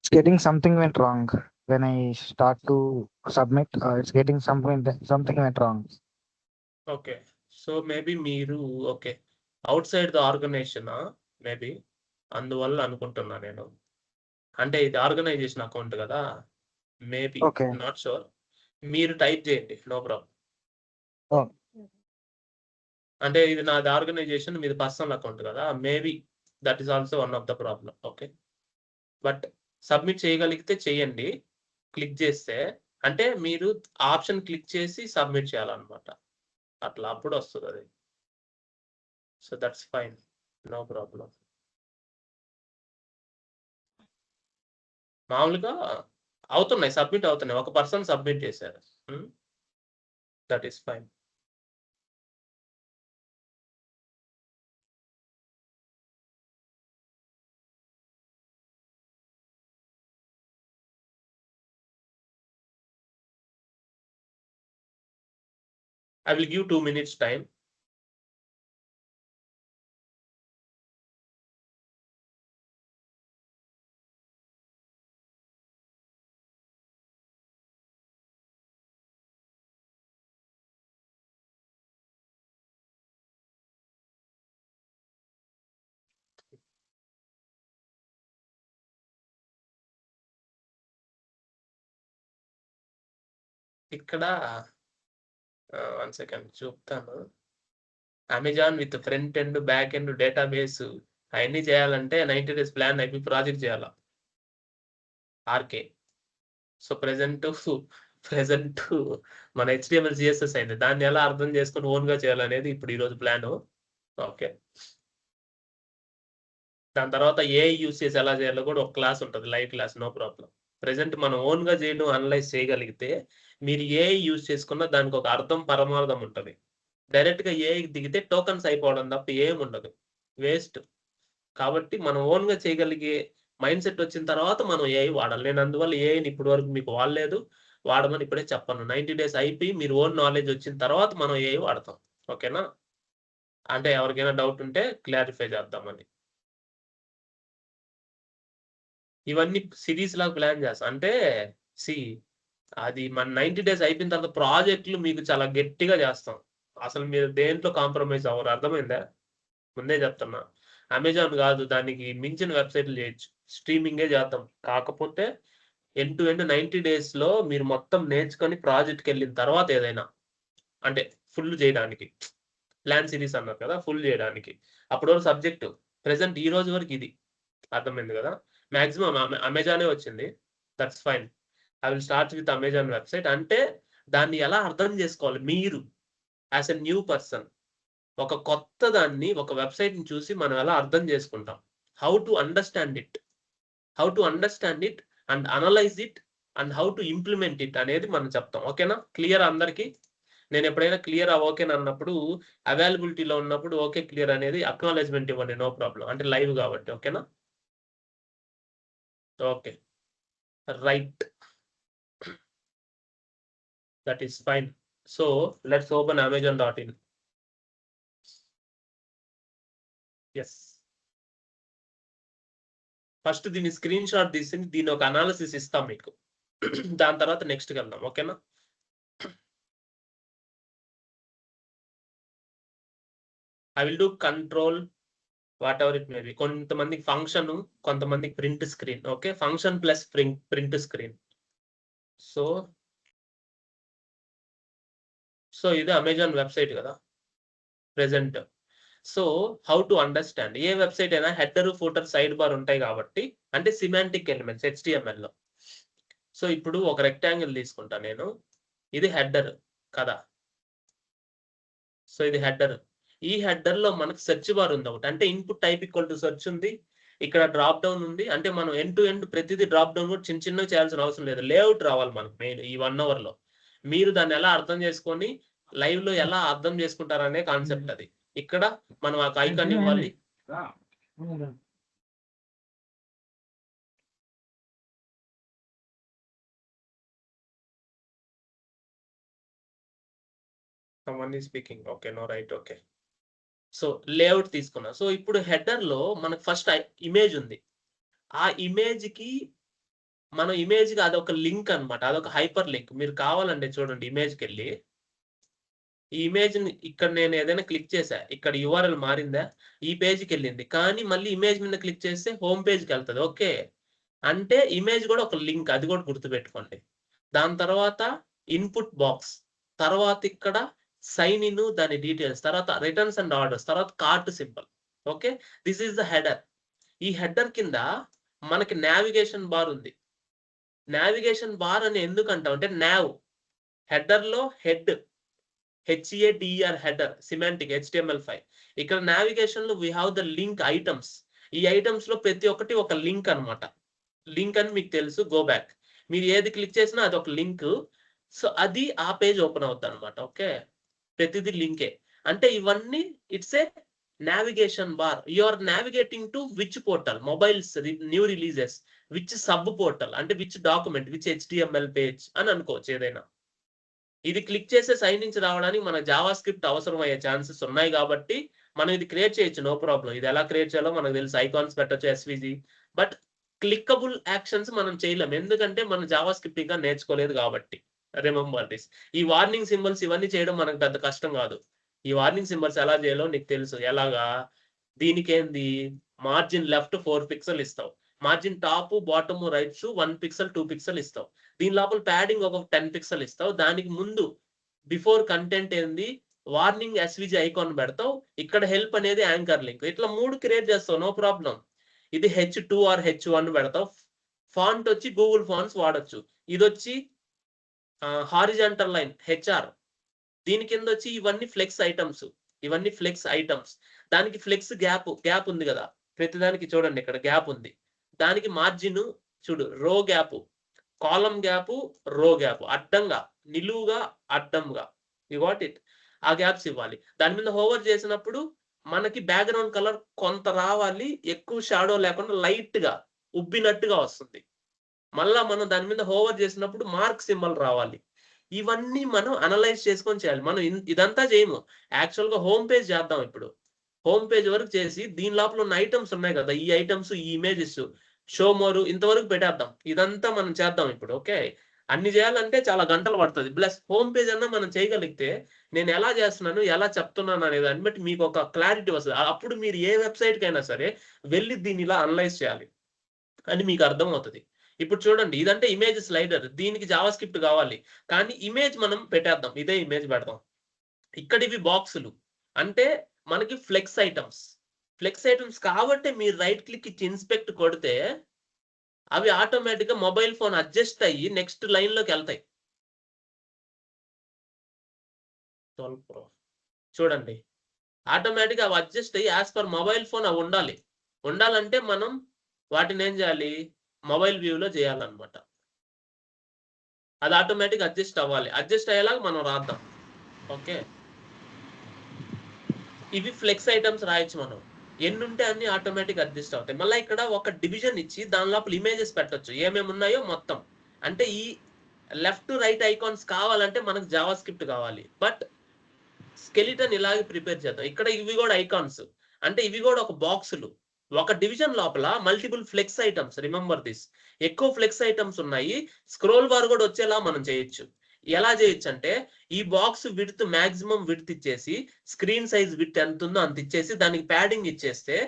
It's getting something went wrong. When I start to submit, it's getting something went wrong. Okay. So maybe మీరు okay. Outside the ఆర్గనైజేషనా maybe? అందువల్ల అనుకుంటున్నా నేను. అంటే ఇది organization account గదా! Maybe Okay. Not sure. మీరు type చేయండి. No problem. Oh, అంటే ఇది నాది ఆర్గనైజేషన్, మీది పర్సనల్ అకౌంట్ గదా! Maybe that is also one of the problem. Okay. But submit చేయగలిగితే చేయండి. క్లిక్ చేస్తే అంటే మీరు ఆప్షన్ క్లిక్ చేసి సబ్మిట్ చేయాలన్నమాట. అట్లా అప్పుడు వస్తదది. So that's fine. No problem. మామూలుగా అవుతున్నాయి. సబ్మిట్ అవుతున్నాయి. ఒక పర్సన్ సబ్మిట్ చేశారు. That is fine. I will give 2 minutes time. ఇక్కడ 1 సెకండ్ చూపుతాను. Amazon with front end, back end, database అయన్నీ చేయాలంటే 90 డేస్ ప్లాన్ అయిపోయి ప్రాజెక్ట్ చేయాల. ఆర్‌కే. సో ప్రెజెంట్ మన హెచ్‌టీఎంఎల్, సీఎస్ఎస్ అయింది. దాన్ని ఎలా అర్థం చేసుకొని ఓన్‌గా చేయాలనేది ఇప్పుడు ఈరోజు ప్లాను. ఓకే. దాని తర్వాత ఏఐ యూజ్ చేసి ఎలా చేయాలో కూడా ఒక క్లాస్ ఉంటది. Live class. No problem. Present మనం ఓన్‌గా చేయడం, అనలైజ్ చేయగలిగితే మీరు ఏఐ యూజ్ చేసుకున్న దానికి ఒక అర్థం, పరమార్థం ఉంటది. డైరెక్ట్‌గా ఏఐకి దిగితే టోకెన్స్ అయిపోవడం తప్ప ఏముండదు. వేస్ట్. కాబట్టి మనం ఓన్‌గా చేయగలిగే మైండ్‌సెట్ వచ్చిన తర్వాత మనం ఏఐ వాడాలి. నేను అందువల్ల ఏఐని ఇప్పటి వరకు మీకు వాడలేదు. వాడమని ఇప్పుడే చెప్పను. 90 డేస్ అయిపోయి మీరు ఓన్ నాలెడ్జ్ వచ్చిన తర్వాత మనం ఏఐ వాడతాం. ఓకేనా? అంటే ఎవరికైనా డౌట్ ఉంటే క్లారిఫై చేద్దామని. ఇవన్నీ సిరీస్‌లాగా ప్లాన్ చేస్తాం. అంటే అది మన 90 డేస్ అయిపోయిన తర్వాత ప్రాజెక్ట్‌లు మీకు చాలా గట్టిగా చేస్తాం. అసలు మీరు దేంట్లో కాంప్రమైజ్ అవ్వరు. అర్థమైందా? ముందే చెప్తున్నా. అమెజాన్ కాదు, దానికి మించిన వెబ్‌సైట్‌లు చేయొచ్చు. స్ట్రీమింగే చేద్దాం. కాకపోతే ఎండ్ టు ఎండ్ 90 డేస్‌లో మీరు మొత్తం నేర్చుకొని ప్రాజెక్ట్‌కెళ్ళిన తర్వాత ఏదైనా అంటే ఫుల్ చేయడానికి. ప్లాన్ సిరీస్ అన్నారు కదా! ఫుల్ చేయడానికి. అప్పటి వరకు సబ్జెక్ట్ ప్రెజెంట్ ఈ రోజు వరకు ఇది. అర్థమైంది కదా! మాక్సిమం అమెజానే వచ్చింది. That's fine. I will start with Amazon website. అంటే దాన్ని ఎలా అర్థం చేసుకోవాలి మీరు యాస్ ఎ న్యూ పర్సన్. ఒక కొత్త దాన్ని, ఒక వెబ్‌సైట్‌ని చూసి మనం ఎలా అర్థం చేసుకుంటాం. How to understand it. How to understand it and analyse it and how to implement it అనేది మనం చెప్తాం. ఓకేనా? క్లియర్ అందరికి? నేను ఎప్పుడైనా క్లియర్ ఓకేనా అన్నప్పుడు అవైలబిలిటీలో ఉన్నప్పుడు ఓకే, క్లియర్ అనేది అక్నాలెడ్జ్‌మెంట్ ఇవ్వండి. No problem. అంటే లైవ్ కాబట్టి. ఓకేనా? Okay. Right. That is fine. So let's open amazon.in. Yes. First దీన్ని స్క్రీన్ షాట్ తీసి దీన్ని ఒక అనాలిసిస్ ఇస్తాం మీకు. దాని తర్వాత నెక్స్ట్‌కి వెళ్దాం. ఓకేనా? I will do control what ever it may be. కొంతమందికి ఫంక్షన్, కొంతమందికి print screen. Okay. Function plus print screen. So ఇది అమెజాన్ వెబ్‌సైట్ కదా! Present. So how to understand. A website అయినా హెడర్, ఫూటర్, సైడ్ బార్ ఉంటాయి కాబట్టి అంటే semantic elements హెచ్‌టీఎంఎల్‌లో. So ఇప్పుడు ఒక రెక్టాంగిల్ తీసుకుంటా నేను. ఇది హెడర్ కదా! సో ఇది హెడర్. ఈ హెడర్‌లో మనకు సెర్చ్ బార్ ఉంది ఒకటి. అంటే input type equal to search ఉంది. ఇక్కడ డ్రాప్ డౌన్ ఉంది. అంటే మనం ఎండ్ టు ఎండ్ ప్రతిదీ డ్రాప్ డౌన్ కూడా చిన్నగా చేయాల్సిన అవసరం లేదు. లేఅవుట్ రావాలి మనకు మెయిన్ ఈ 1 అవర్‌లో. మీరు దాన్ని ఎలా అర్థం చేసుకొని లైవ్‌లో ఎలా అర్థం చేసుకుంటారనే కాన్సెప్ట్ అది. ఇక్కడ మనం ఆ ఐకాన్ ఇవ్వాలి. Someone is speaking. Okay. No right. Okay. So layout తీసుకున్నా. సో ఇప్పుడు హెడర్‌లో మనకు ఫస్ట్ ఇమేజ్ ఉంది. ఆ ఇమేజ్‌కి మనం ఇమేజ్ కి అదొక లింక్ అన్నమాట, అదొక హైపర్ లింక్. మీరు కావాలంటే చూడండి ఇమేజ్కి వెళ్ళి, ఈ ఇమేజ్ ని ఇక్కడ నేను ఏదైనా క్లిక్ చేశా, ఇక్కడ యూఆర్ఎల్ మారిందా, ఈ పేజ్కి వెళ్ళింది, కానీ మళ్ళీ ఇమేజ్ మీద క్లిక్ చేస్తే హోమ్ పేజ్కి వెళ్తుంది. ఓకే, అంటే ఇమేజ్ కూడా ఒక లింక్, అది కూడా గుర్తుపెట్టుకోండి. దాని తర్వాత ఇన్పుట్ బాక్స్, తర్వాత ఇక్కడ సైన్ ఇన్, దాని డీటెయిల్స్, తర్వాత రిటర్న్స్ అండ్ ఆర్డర్స్, తర్వాత cart symbol. Okay, this is the header. ఈ హెడర్ కింద మనకి నావిగేషన్ బార్ ఉంది. నావిగేషన్ బార్ అని ఎందుకు అంటాం అంటే, నావ్ హెడర్ లో హెడ్, హెచ్ఏడిఆర్ హెడర్, సిమాంటిక్ HTML5. ఇక్కడ నావిగేషన్ లో we have the link items. ఈ ఐటమ్స్ లో ప్రతి ఒక్కటి ఒక లింక్ అన్నమాట. లింక్ అని మీకు తెలుసు, గో బ్యాక్. మీరు ఏది క్లిక్ చేసినా అది ఒక లింక్. సో అది ఆ పేజ్ ఓపెన్ అవుతుంది అనమాట. ఓకే, ప్రతిదీ లింకే. అంటే ఇవన్నీ it's a navigation bar. You are navigating to which portal, mobiles new releases, which sub portal, అంటే which document, which HTML page అని అనుకోవచ్చు ఏదైనా. ఇది క్లిక్ చేసే సైన్ నుంచి రావడానికి మన జావా స్క్రిప్ట్ అవసరం అయ్యే ఛాన్సెస్ ఉన్నాయి కాబట్టి మనం ఇది క్రియేట్ చేయొచ్చు, నో ప్రాబ్లం. ఇది ఎలా క్రియేట్ చేయాలో మనకు తెలుసు, ఐకాన్స్ పెట్టొచ్చు, SVG. బట్ క్లిక్కబుల్ యాక్షన్స్ మనం చేయలేం, ఎందుకంటే మనం జావా స్క్రిప్ట్ ఇంకా నేర్చుకోలేదు కాబట్టి. Remember this. ఈ వార్నింగ్ సింబల్స్ ఇవన్నీ చేయడం మనకు పెద్ద కష్టం కాదు. ఈ వార్నింగ్ సింబల్స్ ఎలా చేయాలో నీకు తెలుసు. ఎలాగా, దీనికి ఏంది, మార్జిన్ లెఫ్ట్ 4 పిక్సెల్ ఇస్తావు, margin top bottom rights 1 pixel 2 pixel ఇస్తావు, దీని లోపల ప్యాడింగ్ ఒక 10 పిక్సెల్ ఇస్తావు. దానికి ముందు బిఫోర్ కంటెంట్ ఏంది, వార్నింగ్ SVG ఐకాన్ పెడతావు, ఇక్కడ హెల్ప్ అనేది యాంకర్ లింక్. ఇట్లా 3 క్రియేట్ చేస్తావు, నో ప్రాబ్లం. ఇది H2 ఆర్ H1 పెడతావు. ఫాంట్ వచ్చి గూగుల్ ఫాంట్స్ వాడొచ్చు. ఇది వచ్చి హారిజాంటల్ లైన్ HR. దీని కింద వచ్చి ఇవన్నీ ఫ్లెక్స్ ఐటమ్స్, ఇవన్నీ ఫ్లెక్స్ ఐటమ్స్. దానికి ఫ్లెక్స్ గ్యాప్ ఉంది కదా, ప్రతిదానికి చూడండి ఇక్కడ గ్యాప్ ఉంది. దానికి మార్జిన్ చూడు, రో గ్యాప్, కాలం గ్యాప్, రో గ్యాప్, అడ్డంగా, నిలువుగా, అడ్డంగా. You got it. ఆ గ్యాప్స్ ఇవ్వాలి. దాని మీద హోవర్ చేసినప్పుడు మనకి బ్యాక్గ్రౌండ్ కలర్ కొంత రావాలి, ఎక్కువ షాడో లేకుండా లైట్ గా ఉబ్బినట్టుగా వస్తుంది. మళ్ళా మనం దాని మీద హోవర్ చేసినప్పుడు మార్క్ సింబల్ రావాలి. ఇవన్నీ మనం అనలైజ్ చేసుకొని చేయాలి. మనం ఇదంతా చేయము, యాక్చువల్ గా హోమ్ పేజ్ చేద్దాం. ఇప్పుడు హోమ్ పేజ్ వరకు చేసి దీని లోపల ఉన్న ఐటమ్స్ ఉన్నాయి కదా, ఈ ఐటమ్స్, ఈ ఇమేజెస్, షో మోరు, ఇంతవరకు పెట్టేద్దాం. ఇదంతా మనం చేద్దాం ఇప్పుడు. ఓకే, అన్ని చేయాలంటే చాలా గంటలు పడుతుంది. ప్లస్ హోమ్ పేజ్ అన్నా మనం చేయగలిగితే నేను ఎలా చేస్తున్నాను, ఎలా చెప్తున్నాను అనే దాన్ని బట్టి మీకు ఒక క్లారిటీ వస్తుంది. అప్పుడు మీరు ఏ వెబ్సైట్ కైనా సరే వెళ్ళి దీన్ని ఇలా అనలైజ్ చేయాలి అని మీకు అర్థం అవుతుంది. ఇప్పుడు చూడండి, ఇదంటే ఇమేజ్ స్లైడర్, దీనికి జావా స్క్రిప్ట్ కావాలి, కానీ ఇమేజ్ మనం పెట్టేద్దాం, ఇదే ఇమేజ్ పెడదాం. ఇక్కడ ఇవి బాక్సులు, అంటే మనకి ఫ్లెక్స్ ఐటమ్స్. ఫ్లెక్స్ ఐటమ్స్ కాబట్టి మీరు రైట్ క్లిక్ ఇచ్చి ఇన్స్పెక్ట్ కొడితే అవి ఆటోమేటిక్ గా మొబైల్ ఫోన్ అడ్జస్ట్ అయ్యి నెక్స్ట్ లైన్ లోకి వెళ్తాయి. 12 Pro చూడండి, ఆటోమేటిక్ అవి అడ్జస్ట్ అయ్యి యాజ్ పర్ మొబైల్ ఫోన్ అవి ఉండాలంటే మనం వాటిని ఏం చేయాలి, మొబైల్ వ్యూలో చేయాలన్నమాట. అది ఆటోమేటిక్ అడ్జస్ట్ అవ్వాలి, అడ్జస్ట్ అయ్యేలాగా మనం రాద్దాం. ఓకే, ఇవి ఫ్లెక్స్ ఐటమ్స్ రాయొచ్చు మనం, ఎన్ని ఉంటే అన్ని ఆటోమేటిక్ అడ్జస్ట్ అవుతాయి. మళ్ళీ ఇక్కడ ఒక డివిజన్ ఇచ్చి దాని లోపల ఇమేజెస్ పెట్టొచ్చు, ఏమేమి ఉన్నాయో మొత్తం. అంటే ఈ లెఫ్ట్ రైట్ ఐకాన్స్ కావాలంటే మనకు జావా స్క్రిప్ట్ కావాలి, బట్ స్కెలిటన్ ఇలాగే ప్రిపేర్ చేద్దాం. ఇక్కడ ఇవి కూడా ఐకాన్స్, అంటే ఇవి కూడా ఒక బాక్సులు. ఒక డివిజన్ లోపల multiple flex items, remember this. ఎక్కువ ఫ్లెక్స్ ఐటమ్స్ ఉన్నాయి, స్క్రోల్ బార్ కూడా వచ్చేలా మనం చేయొచ్చు. ఎలా చేయొచ్చు అంటే, ఈ బాక్స్ విడ్త్ మాక్సిమం విడ్త్ ఇచ్చేసి, స్క్రీన్ సైజ్ విడ్త్ ఎంత ఉందో అంత ఇచ్చేసి, దానికి ప్యాడింగ్ ఇచ్చేస్తే,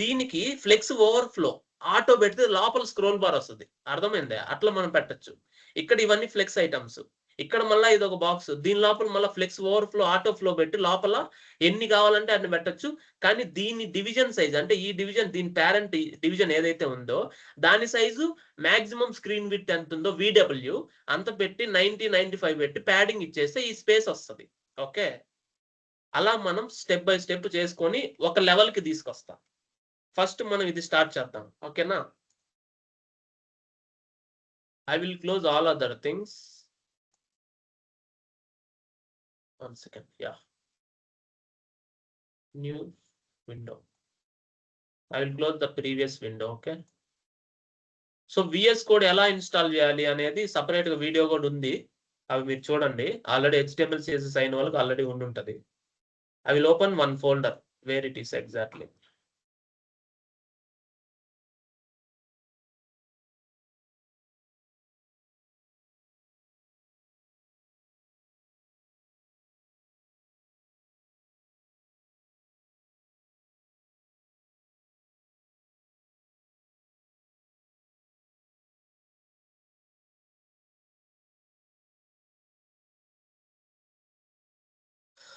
దీనికి ఫ్లెక్స్ ఓవర్ఫ్లో ఆటో పెడితే లోపల స్క్రోల్ బార్ వస్తుంది. అర్థమైందా? అట్లా మనం పెట్టచ్చు. ఇక్కడ ఇవన్నీ ఫ్లెక్స్ ఐటమ్స్. ఇక్కడ మళ్ళీ ఇది ఒక బాక్స్, దీని లోపల మళ్ళీ ఫ్లెక్స్ ఓవర్ఫ్లో ఆటో ఫ్లో పెట్టి లోపల ఎన్ని కావాలంటే అన్ని పెట్టచ్చు. కానీ దీని డివిజన్ సైజ్, అంటే ఈ డివిజన్, దీని పేరెంట్ డివిజన్ ఏదైతే ఉందో దాని సైజు మాక్సిమం స్క్రీన్ విడ్త్ ఎంత ఉందో VW అంత పెట్టి 90-95 పెట్టి ప్యాడింగ్ ఇచ్చేస్తే ఈ స్పేస్ వస్తుంది. ఓకే, అలా మనం స్టెప్ బై స్టెప్ చేసుకొని ఒక లెవెల్ కి తీసుకొస్తాం. ఫస్ట్ మనం ఇది స్టార్ట్ చేద్దాం. ఓకేనా, I will close all other things. 1 second. Yeah, new window. I will close the previous window. Okay, so VS code ఎలా ఇన్స్టాల్ చేయాలి అనేది సపరేట్ గా వీడియో కూడా ఉంది, అవి మీరు చూడండి. ఆల్రెడీ HTML CSS అయిన వాళ్ళకి ఆల్రెడీ ఉండుంటది. I will open one folder where it is exactly.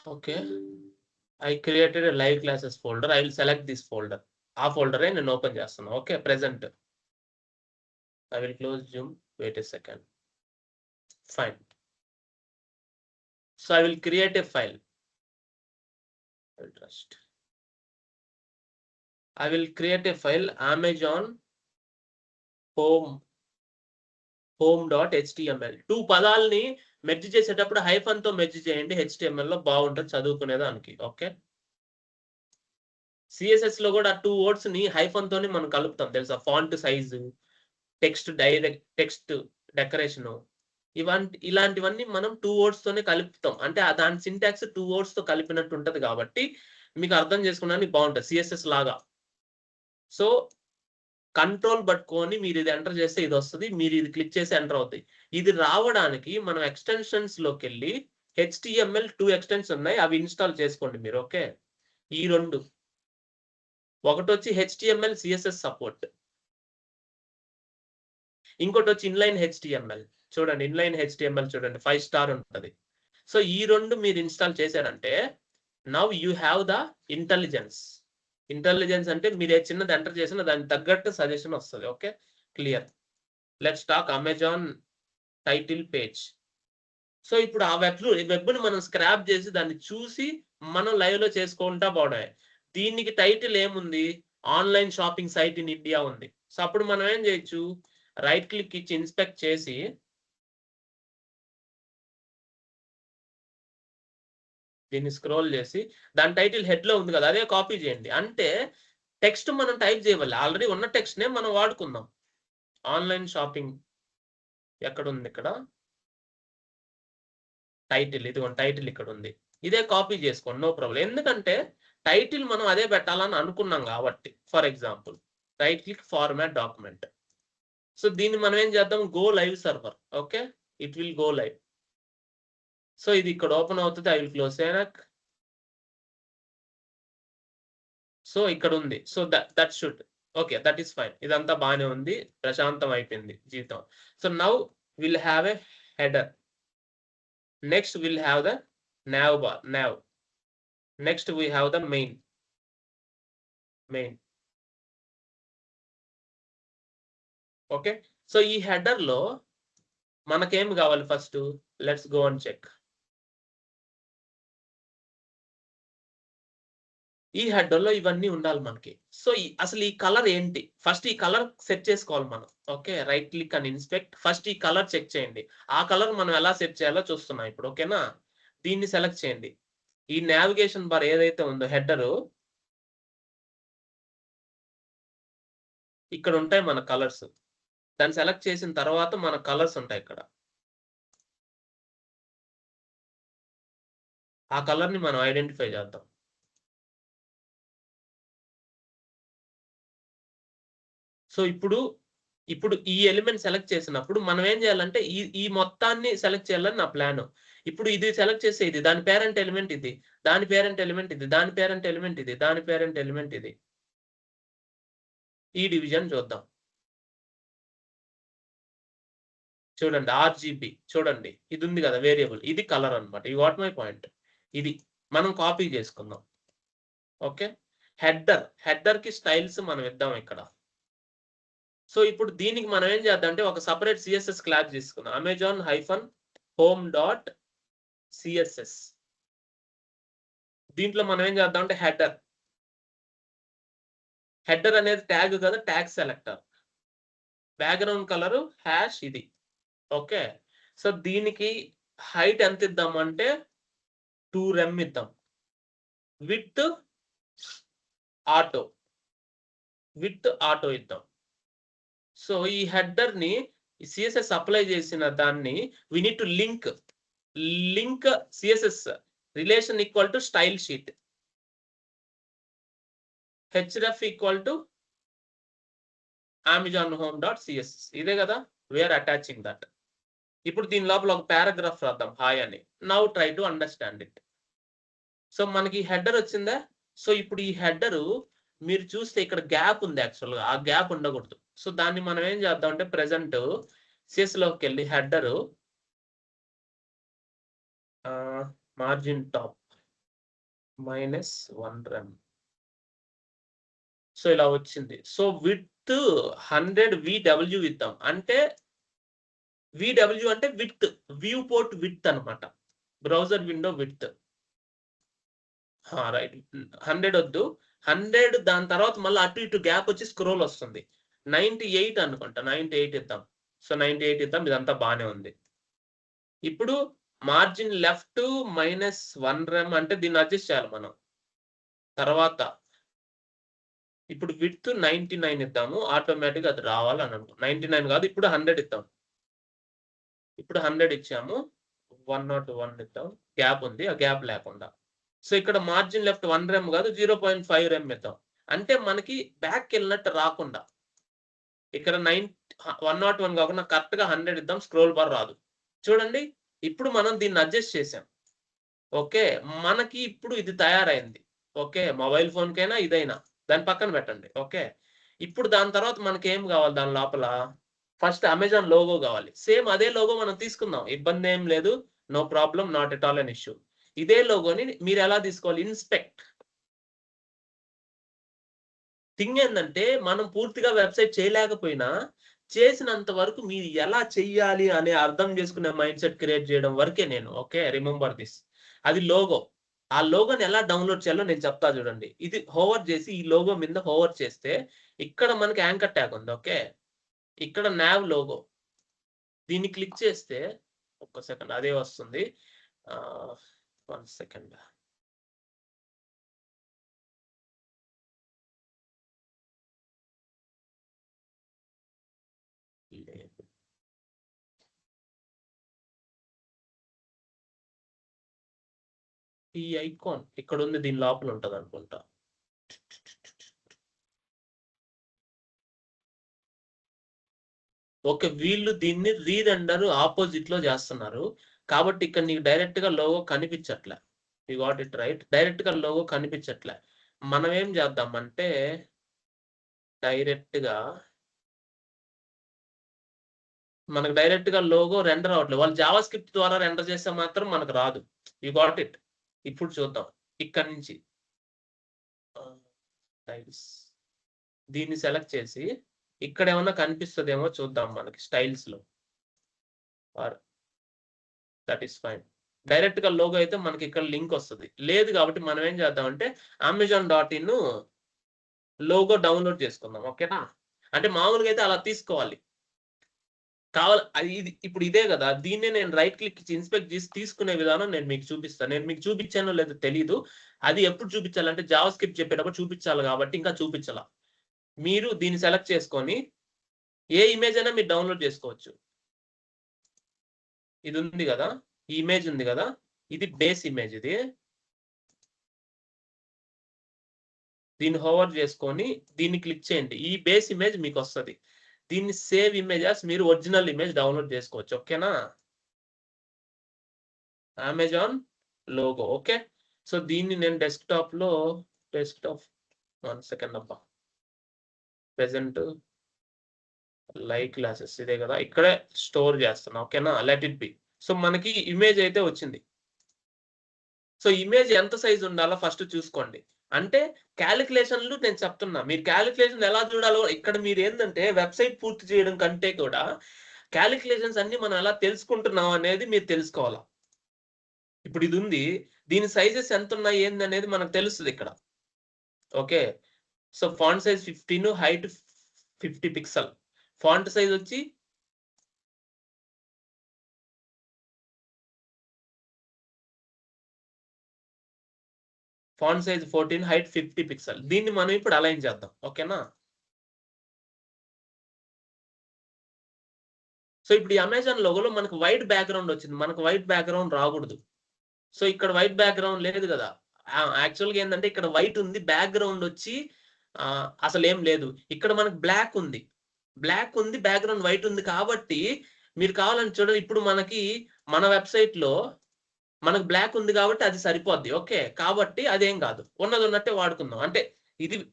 Okay, I created live classes folder. I will select this folder. ఆ ఫోల్డరే నేను ఓపెన్ చేస్తాను. Okay, present. I will close Zoom. Wait a second. Fine. So I will create a file. Trust. I will create a file Amazon home.html. 2 పదాలని merge చేసేటప్పుడు hyphen తో merge చేయండి. HTML లో బాగుంటుంది చదువుకునేదానికి. ఓకే, CSS లో కూడా 2 words ని hyphen తోనే మనం కలుపుతాం తెలుసా. ఫాంట్ సైజు, టెక్స్ట్ డెకరేషన్, ఇలాంటివన్నీ మనం 2 వర్డ్స్ తోనే కలుపుతాం. అంటే దాని సింటాక్స్ 2 వర్డ్స్ తో కలిపినట్టు ఉంటది కాబట్టి మీకు అర్థం చేసుకోవడానికి బాగుంటుంది CSS లాగా. సో కంట్రోల్ పట్టుకొని మీరు ఇది ఎంటర్ చేస్తే ఇది వస్తుంది. మీరు ఇది క్లిక్ చేసి ఎంటర్ అవుతాయి. ఇది రావడానికి మనం ఎక్స్టెన్షన్స్ లోకి వెళ్ళి HTML 2 ఎక్స్టెన్షన్స్ ఉన్నాయి, అవి ఇన్స్టాల్ చేసుకోండి మీరు. ఓకే, ఈ 2. ఒకటి వచ్చి HTML CSS సపోర్ట్, ఇంకోటి వచ్చి ఇన్లైన్ HTML. చూడండి, ఇన్లైన్ HTML చూడండి 5 స్టార్ ఉంటుంది. సో ఈ 2 మీరు ఇన్స్టాల్ చేశారంటే now you have the intelligence. అంటే మీరు చిన్నది ఎంటర్ చేసిన దానికి తగ్గట్టు సజెషన్ వస్తుంది. Okay, clear. Let's talk Amazon title page. So ఇప్పుడు ఆ వెబ్ని మనం స్క్రాప్ చేసి దాన్ని చూసి మనం లైవ్ లో చేసుకుంటా పోవడమే. దీనికి టైటిల్ ఏముంది, online shopping site in India ఉంది. సో అప్పుడు మనం ఏం చేయొచ్చు, రైట్ క్లిక్ ఇచ్చి ఇన్స్పెక్ట్ చేసి దీన్ని స్క్రోల్ చేసి దాని టైటిల్ హెడ్ లో ఉంది కదా, అదే కాపీ చేయండి. అంటే టెక్స్ట్ మనం టైప్ చేయవాలి, ఆల్రెడీ ఉన్న టెక్స్ట్ నే మనం వాడుకుందాం. ఆన్లైన్ షాపింగ్ ఎక్కడ ఉంది, ఇక్కడ టైటిల్, ఇదిగోండి టైటిల్ ఇక్కడ ఉంది. ఇదే కాపీ చేసుకోండి, నో ప్రాబ్లం. ఎందుకంటే టైటిల్ మనం అదే పెట్టాలని అనుకున్నాం కాబట్టి. For example right click format document. So దీన్ని మనం ఏం చేద్దాం, go live server. Okay, it will go live. So ఇది ఇక్కడ ఓపెన్ అవుతుంది. ఐ విల్ క్లోజ్ చేయనక్. సో ఇక్కడ ఉంది. So that should okay, that is fine. ఇదంతా బాగానే ఉంది, ప్రశాంతం అయిపోయింది జీవితం. So now will have a header. Next will have the nav bar. Next we have the main. Okay, so ఈ హెడర్ లో మనకేం కావాలి first, let's go and check. ఈ హెడర్ లో ఇవన్నీ ఉండాలి మనకి. సో అసలు ఈ కలర్ ఏంటి, ఫస్ట్ ఈ కలర్ సెట్ చేసుకోవాలి మనం. Okay, right click and inspect. First ఈ కలర్ చెక్ చేయండి. ఆ కలర్ మనం ఎలా సెట్ చేయాలో చూస్తున్నాం ఇప్పుడు. ఓకేనా, దీన్ని సెలెక్ట్ చేయండి. ఈ నావిగేషన్ బార్ ఏదైతే ఉందో హెడరు, ఇక్కడ ఉంటాయి మన కలర్స్. దాన్ని సెలెక్ట్ చేసిన తర్వాత మన కలర్స్ ఉంటాయి ఇక్కడ. ఆ కలర్ ని మనం ఐడెంటిఫై చేద్దాం. సో ఇప్పుడు ఈ ఎలిమెంట్ సెలెక్ట్ చేసినప్పుడు మనం ఏం చేయాలంటే ఈ మొత్తాన్ని సెలెక్ట్ చేయాలని నా ప్లాన్. ఇప్పుడు ఇది సెలెక్ట్ చేసే ఇది దాని పేరెంట్ ఎలిమెంట్ ఇది, దాని పేరెంట్ ఎలిమెంట్ ఇది, దాని పేరెంట్ ఎలిమెంట్ ఇది, దాని పేరెంట్ ఎలిమెంట్ ఇది. ఈ డివిజన్ చూద్దాం. చూడండి RGB, చూడండి ఇది ఉంది కదా వేరియబుల్, ఇది కలర్ అన్నమాట. You got my point. ఇది మనం కాపీ చేసుకుందాం. ఓకే, హెడర్ కి స్టైల్స్ మనం ఇద్దాం ఇక్కడ. సో ఇప్పుడు దీనికి మనం ఏం చేద్దాం అంటే ఒక సపరేట్ CSS క్లాస్ తీసుకుందాం. amazon-home.css. దీంట్లో మనం ఏం చేద్దాం అంటే హెడర్ అనేది ట్యాగ్ కదా, tag selector. Background colour hash ఇది. ఓకే, సో దీనికి హైట్ ఎంత ఇద్దాం అంటే 2 rem ఇద్దాం. విత్ ఆటో ఇద్దాం. సో ఈ హెడర్ ని CSS అప్లై చేసిన దాన్ని we need to link CSS relation equal to style sheet, href equal to amazon-home.css. ఇదే కదా, వీఆర్ అటాచింగ్ దట్. ఇప్పుడు దీని లోపల ఒక పారాగ్రాఫ్ రాద్దాం, హాయ్ అని. Now try to understand it. So మనకి హెడర్ వచ్చిందా. సో ఇప్పుడు ఈ హెడరు మీరు చూస్తే ఇక్కడ గ్యాప్ ఉంది, యాక్చువల్గా ఆ గ్యాప్ ఉండకూడదు. సో దాన్ని మనం ఏం చేద్దాం అంటే ప్రెసెంట్ CSS లోకి వెళ్ళి header margin top -1 rem. So ఇలా వచ్చింది. సో విడ్త్ 100 VW ఇద్దాం. అంటే VW అంటే విడ్త్, వ్యూ పోర్ట్ విడ్త్ అన్నమాట. Browser window width. రైట్. 100 వద్దు. 100 దాని తర్వాత మళ్ళీ అటు ఇటు గ్యాప్ వచ్చి స్క్రోల్ వస్తుంది. 98 అనుకుంటా. 98 ఇద్దాం. సో 98 ఇద్దాం. ఇదంతా బానే ఉంది. ఇప్పుడు మార్జిన్ లెఫ్ట్ -1 rem అంటే దీన్ని అడ్జస్ట్ చేయాలి మనం. తర్వాత ఇప్పుడు విడ్త్ 99 ఇద్దాము. ఆటోమేటిక్ అది రావాలని అనుకో. 99 కాదు, ఇప్పుడు 100 ఇద్దాం. ఇప్పుడు 100 ఇచ్చాము. 101 ఇద్దాం. గ్యాప్ ఉంది, ఆ గ్యాప్ లేకుండా. సో ఇక్కడ మార్జిన్ లెఫ్ట్ 1 rem కాదు, 0.5 rem ఇద్దాం. అంటే మనకి బ్యాక్ వెళ్ళినట్టు రాకుండా. ఇక్కడ 101 కాకుండా కరెక్ట్ గా 100 ఇద్దాం. స్క్రోల్ బార్ రాదు. చూడండి, ఇప్పుడు మనం దీన్ని అడ్జస్ట్ చేసాం. ఓకే, మనకి ఇప్పుడు ఇది తయారైంది. ఓకే, మొబైల్ ఫోన్ కైనా ఇదైనా దాని పక్కన పెట్టండి. ఓకే, ఇప్పుడు దాని తర్వాత మనకి ఏం కావాలి? దాని లోపల ఫస్ట్ అమెజాన్ లోగో కావాలి. సేమ్ అదే లోగో మనం తీసుకుందాం, ఇబ్బంది ఏం లేదు. No problem, not at all an issue. ఇదే లోగోని మీరు ఎలా తీసుకోవాలి? ఇన్స్పెక్ట్. థింగ్ ఏంటంటే మనం పూర్తిగా వెబ్సైట్ చేయలేకపోయినా చేసినంత వరకు మీరు ఎలా చెయ్యాలి అనే అర్థం చేసుకునే మైండ్ సెట్ క్రియేట్ చేయడం వరకే నేను. Okay, remember this. అది లోగో. ఆ లోగోని ఎలా డౌన్లోడ్ చేయాలో నేను చెప్తా చూడండి. ఇది హోవర్ చేసి ఈ లోగో మీద హోవర్ చేస్తే ఇక్కడ మనకి యాంకర్ ట్యాగ్ ఉంది. ఓకే, ఇక్కడ నావ్ లోగో. దీన్ని క్లిక్ చేస్తే ఒక్క సెకండ్ అదే వస్తుంది. 1 సెకండ్. ఈ ఐకాన్ ఇక్కడ ఉంది, దీని లోపల ఉంటది అనుకుంటా. ఓకే, వీళ్ళు దీన్ని రీరెండర్ ఆపోజిట్ లో చేస్తున్నారు కాబట్టి ఇక్కడ నీకు డైరెక్ట్ గా లోగో కనిపించట్లే. You got it right. Direct గా లోగో కనిపించట్లే. మనం ఏం చేద్దామంటే మనకు డైరెక్ట్ గా లోగో రెండర్ అవట్లేదు. వాళ్ళు జావా స్క్రిప్ట్ ద్వారా రెండర్ చేస్తే మాత్రం మనకు రాదు. You got it. ఇప్పుడు చూద్దాం ఇక్కడ నుంచి. దీన్ని సెలెక్ట్ చేసి ఇక్కడ ఏమన్నా కనిపిస్తుందేమో చూద్దాం మనకి స్టైల్స్ లో. That is fine. డైరెక్ట్ గా లోగో అయితే మనకి ఇక్కడ లింక్ వస్తుంది. లేదు కాబట్టి మనం ఏం చేద్దామంటే amazon.in లోగో డౌన్లోడ్ చేసుకుందాం. ఓకేనా? అంటే మామూలుగా అయితే అలా తీసుకోవాలి. ఇది ఇప్పుడు ఇదే కదా, దీన్నే నేను రైట్ క్లిక్ ఇచ్చి ఇన్స్పెక్ట్ చేసి తీసుకునే విధానం నేను మీకు చూపిస్తాను. నేను మీకు చూపించానో లేదో తెలీదు. అది ఎప్పుడు చూపించాలంటే జావా స్క్రిప్ట్ చెప్పేటప్పుడు చూపించాలి కాబట్టి ఇంకా చూపించాల. మీరు దీన్ని సెలెక్ట్ చేసుకొని ఏ ఇమేజ్ అయినా మీరు డౌన్లోడ్ చేసుకోవచ్చు. ఇది ఉంది కదా, ఈ ఇమేజ్ ఉంది కదా, ఇది బేస్ ఇమేజ్. ఇది దీన్ని హోవర్ చేసుకొని దీన్ని క్లిక్ చేయండి. ఈ బేస్ ఇమేజ్ మీకు వస్తుంది. దీన్ని సేవ్ ఇమేజెస్ మీరు ఒరిజినల్ ఇమేజ్ డౌన్లోడ్ చేసుకోవచ్చు. ఓకేనా? Amazon logo. ఓకే, సో దీన్ని నేను డెస్క్టాప్ 1 సెకండ్ అబ్బా, ప్రెసెంట్ లైవ్ క్లాసెస్ ఇదే కదా, ఇక్కడే స్టోర్ చేస్తున్నా. ఓకేనా? Let it be. సో మనకి ఇమేజ్ అయితే వచ్చింది. సో ఇమేజ్ ఎంత సైజ్ ఉండాలో ఫస్ట్ చూసుకోండి. అంటే క్యాలిక్యులేషన్లు నేను చెప్తున్నా, మీరు క్యాలిక్యులేషన్ ఎలా చూడాలో ఇక్కడ మీరు ఏంటంటే వెబ్సైట్ పూర్తి చేయడం కంటే కూడా క్యాలిక్యులేషన్స్ అన్ని మనం ఎలా తెలుసుకుంటున్నాం అనేది మీరు తెలుసుకోవాలా. ఇప్పుడు ఇది ఉంది, దీని సైజెస్ ఎంత ఉన్నాయి ఏంది అనేది మనకు తెలుస్తుంది ఇక్కడ. Okay, so font size 15, height 50 pixel. Font size వచ్చి ఫాంట్ సైజ్ 14, హైట్ 50 పిక్సెల్. దీన్ని మనం ఇప్పుడు అలైన్ చేద్దాం. ఓకేనా? సో ఇప్పుడు ఈ అమెజాన్ లోగోలో మనకు వైట్ బ్యాక్గ్రౌండ్ వచ్చింది. మనకు వైట్ బ్యాక్గ్రౌండ్ రాకూడదు. సో ఇక్కడ వైట్ బ్యాక్గ్రౌండ్ లేదు కదా. యాక్చువల్గా ఏంటంటే ఇక్కడ వైట్ ఉంది, బ్యాక్గ్రౌండ్ వచ్చి అసలు ఏం లేదు. ఇక్కడ మనకు బ్లాక్ ఉంది, బ్యాక్గ్రౌండ్ వైట్ ఉంది. కాబట్టి మీరు కావాలని చూడండి, ఇప్పుడు మనకి మన వెబ్సైట్ లో మనకు బ్లాక్ ఉంది కాబట్టి అది సరిపోద్ది. ఓకే, కాబట్టి అదేం కాదు, ఉన్నది ఉన్నట్టే వాడుకుందాం. అంటే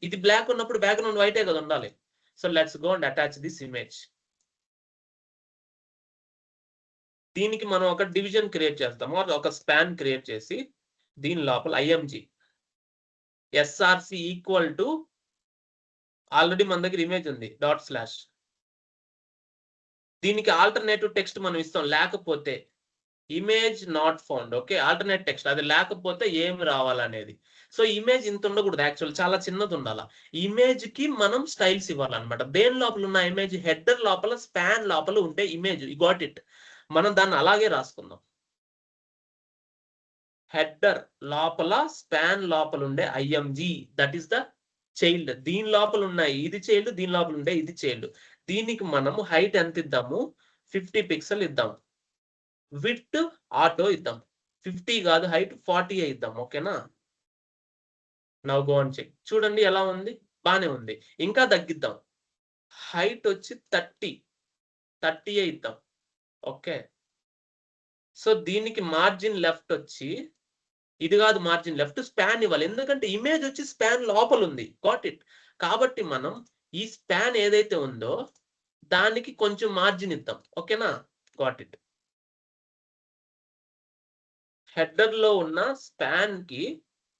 ఇది బ్లాక్ ఉన్నప్పుడు బ్యాక్గ్రౌండ్ వైటే కదా ఉండాలి. So let's go and attach this image. దీనికి మనం ఒక డివిజన్ క్రియేట్ చేస్తాము, ఒక స్పాన్ క్రియేట్ చేసి దీని లోపల IMG src equal to already మన దగ్గర ఇమేజ్ ఉంది డాట్ స్లాష్. దీనికి ఆల్టర్నేటివ్ టెక్స్ట్ మనం ఇస్తాం, లేకపోతే image not found. Okay, alternate text అది లేకపోతే ఏం రావాలనేది. సో ఇమేజ్ ఇంత ఉండకూడదు, యాక్చువల్ చాలా చిన్నది ఉండాలి. ఇమేజ్ కి మనం స్టైల్స్ ఇవ్వాలన్నమాట. దేని లోపల ఉన్న ఇమేజ్, హెడర్ లోపల స్పాన్ లోపల ఉండే ఇమేజ్, యు గాట్ ఇట్. మనం దాన్ని అలాగే రాసుకుందాం. హెడర్ లోపల స్పాన్ లోపల ఉండే IMG, that is the child. దీని లోపల ఉన్నాయి ఇది చైల్డ్, దీని లోపల ఉండే ఇది చైల్డ్. దీనికి మనము హైట్ ఎంత ఇద్దాము, 50 పిక్సెల్ ఇద్దాం. విడ్త్ ఆటో ఇద్దాం, 50 కాదు హైట్ 40 ఇద్దాం. ఓకేనా, నవ్ గో అని చెక్. చూడండి ఎలా ఉంది, బానే ఉంది. ఇంకా తగ్గిద్దాం, హైట్ వచ్చి 30 ఇద్దాం. ఓకే, సో దీనికి మార్జిన్ లెఫ్ట్ వచ్చి, ఇది కాదు మార్జిన్ లెఫ్ట్, స్పాన్ ఇవ్వాలి. ఎందుకంటే ఇమేజ్ వచ్చి స్పాన్ లోపల ఉంది. Got it. కాబట్టి మనం ఈ స్పాన్ ఏదైతే ఉందో దానికి కొంచెం మార్జిన్ ఇద్దాం. ఓకేనా, గాట్ ఇట్. హెడర్ లో ఉన్న స్పాన్ కి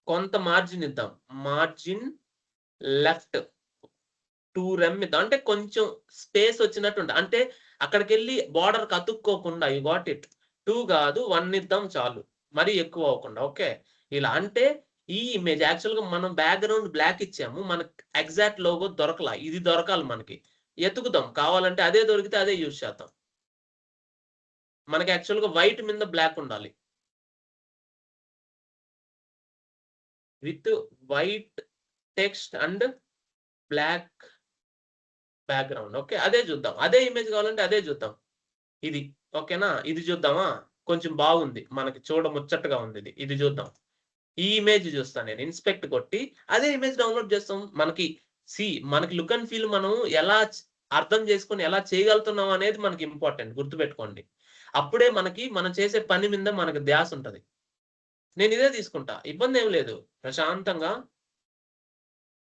కొంత మార్జిన్ ఇద్దాం. మార్జిన్ లెఫ్ట్ 2 rem ఇద్దాం, అంటే కొంచెం స్పేస్ వచ్చినట్టు ఉంటుంది. అంటే అక్కడికి వెళ్ళి బార్డర్ కతుక్కోకుండా. You got it. 2 కాదు 1 ఇద్దాం చాలు, మరీ ఎక్కువ అవ్వకుండా. ఓకే, ఇలా. అంటే ఈ ఇమేజ్ యాక్చువల్ గా మనం బ్యాక్గ్రౌండ్ బ్లాక్ ఇచ్చాము, మనకు ఎగ్జాక్ట్ లోగో దొరకలా. ఇది దొరకాలి మనకి, ఎతుకుదాం. కావాలంటే అదే దొరికితే అదే యూజ్ చేద్దాం. మనకి యాక్చువల్ గా వైట్ మీద బ్లాక్ ఉండాలి, with white text and black background. Okay, అదే చూద్దాం. అదే ఇమేజ్ కావాలంటే అదే చూద్దాం. ఇది ఓకేనా, ఇది చూద్దామా, కొంచెం బాగుంది, మనకి చూడ ముచ్చటగా ఉంది. ఇది చూద్దాం. ఈ ఇమేజ్ చూస్తాను నేను, ఇన్స్పెక్ట్ కొట్టి అదే ఇమేజ్ డౌన్లోడ్ చేస్తాం. మనకి లుక్ అండ్ ఫీల్ మనం ఎలా అర్థం చేసుకొని ఎలా చేయగలుగుతున్నాం అనేది మనకి ఇంపార్టెంట్, గుర్తుపెట్టుకోండి. అప్పుడే మనం చేసే పని మీద మనకు ధ్యాస ఉంటది. నేను ఇదే తీసుకుంటా, ఇబ్బంది ఏం లేదు. ప్రశాంతంగా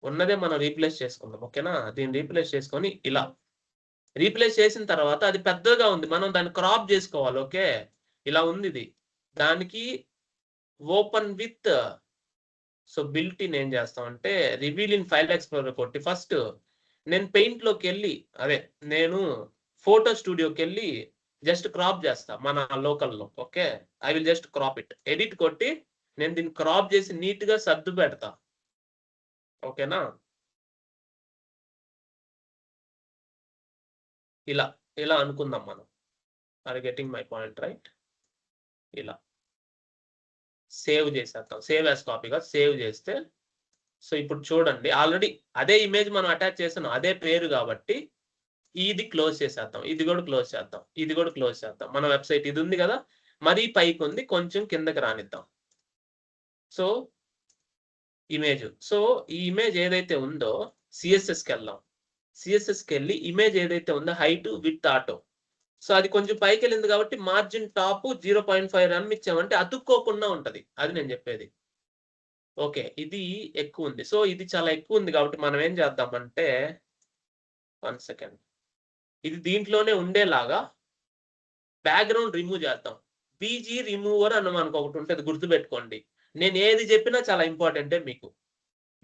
ఉన్నదే మనం రీప్లేస్ చేసుకుందాం. ఓకేనా, దీన్ని రీప్లేస్ చేసుకొని ఇలా రీప్లేస్ చేసిన తర్వాత అది పెద్దగా ఉంది, మనం దాన్ని క్రాప్ చేసుకోవాలి. ఓకే, ఇలా ఉంది ఇది. దానికి open with, so built in ఏం చేస్తాం అంటే రివీల్ ఇన్ ఫైల్ ఎక్స్ప్లోరర్ కొట్టి ఫస్ట్ నేను పెయింట్ లోకి వెళ్ళి, నేను ఫోటో స్టూడియోకి వెళ్ళి జస్ట్ క్రాప్ చేస్తా మన లోకల్లో. Okay, I will just crop it. Edit కొట్టి నేను దీన్ని క్రాప్ చేసి నీట్ గా సర్దు పెడతా. ఓకేనా, ఇలా ఇలా అనుకుందాం మనం. Are getting my point right? ఇలా సేవ్ చేసేద్దాం. సేవ్ యాజ్ కాపీగా సేవ్ చేస్తే, సో ఇప్పుడు చూడండి ఆల్రెడీ అదే ఇమేజ్ మనం అటాచ్ చేస్తున్నాం, అదే పేరు కాబట్టి ఇది క్లోజ్ చేసేద్దాం. ఇది కూడా క్లోజ్ చేద్దాం. ఇది కూడా క్లోజ్ చేద్దాం. మన వెబ్సైట్ ఇది ఉంది కదా, మరీ పైకి ఉంది, కొంచెం కిందకి రానిద్దాం. సో ఇమేజ్, సో ఈ ఇమేజ్ ఏదైతే ఉందో సిఎస్ఎస్కి వెళ్దాం. సిఎస్ఎస్కి వెళ్ళి ఇమేజ్ ఏదైతే ఉందో హైట్ విత్ ఆటో, సో అది కొంచెం పైకి వెళ్ళింది కాబట్టి మార్జిన్ టాప్ 0.5 rem ఇచ్చామంటే అతుక్కోకుండా ఉంటది. అది నేను చెప్పేది. ఓకే, ఇది ఎక్కువ ఉంది. సో ఇది చాలా ఎక్కువ ఉంది కాబట్టి మనం ఏం చేద్దామంటే 1 సెకండ్, ఇది దీంట్లోనే ఉండేలాగా బ్యాక్గ్రౌండ్ రిమూవ్ చేద్దాం. బీజీ రిమూవర్ అని మనకు ఒకటి ఉంటుంది, గుర్తుపెట్టుకోండి. నేను ఏది చెప్పినా చాలా ఇంపార్టెంటే మీకు.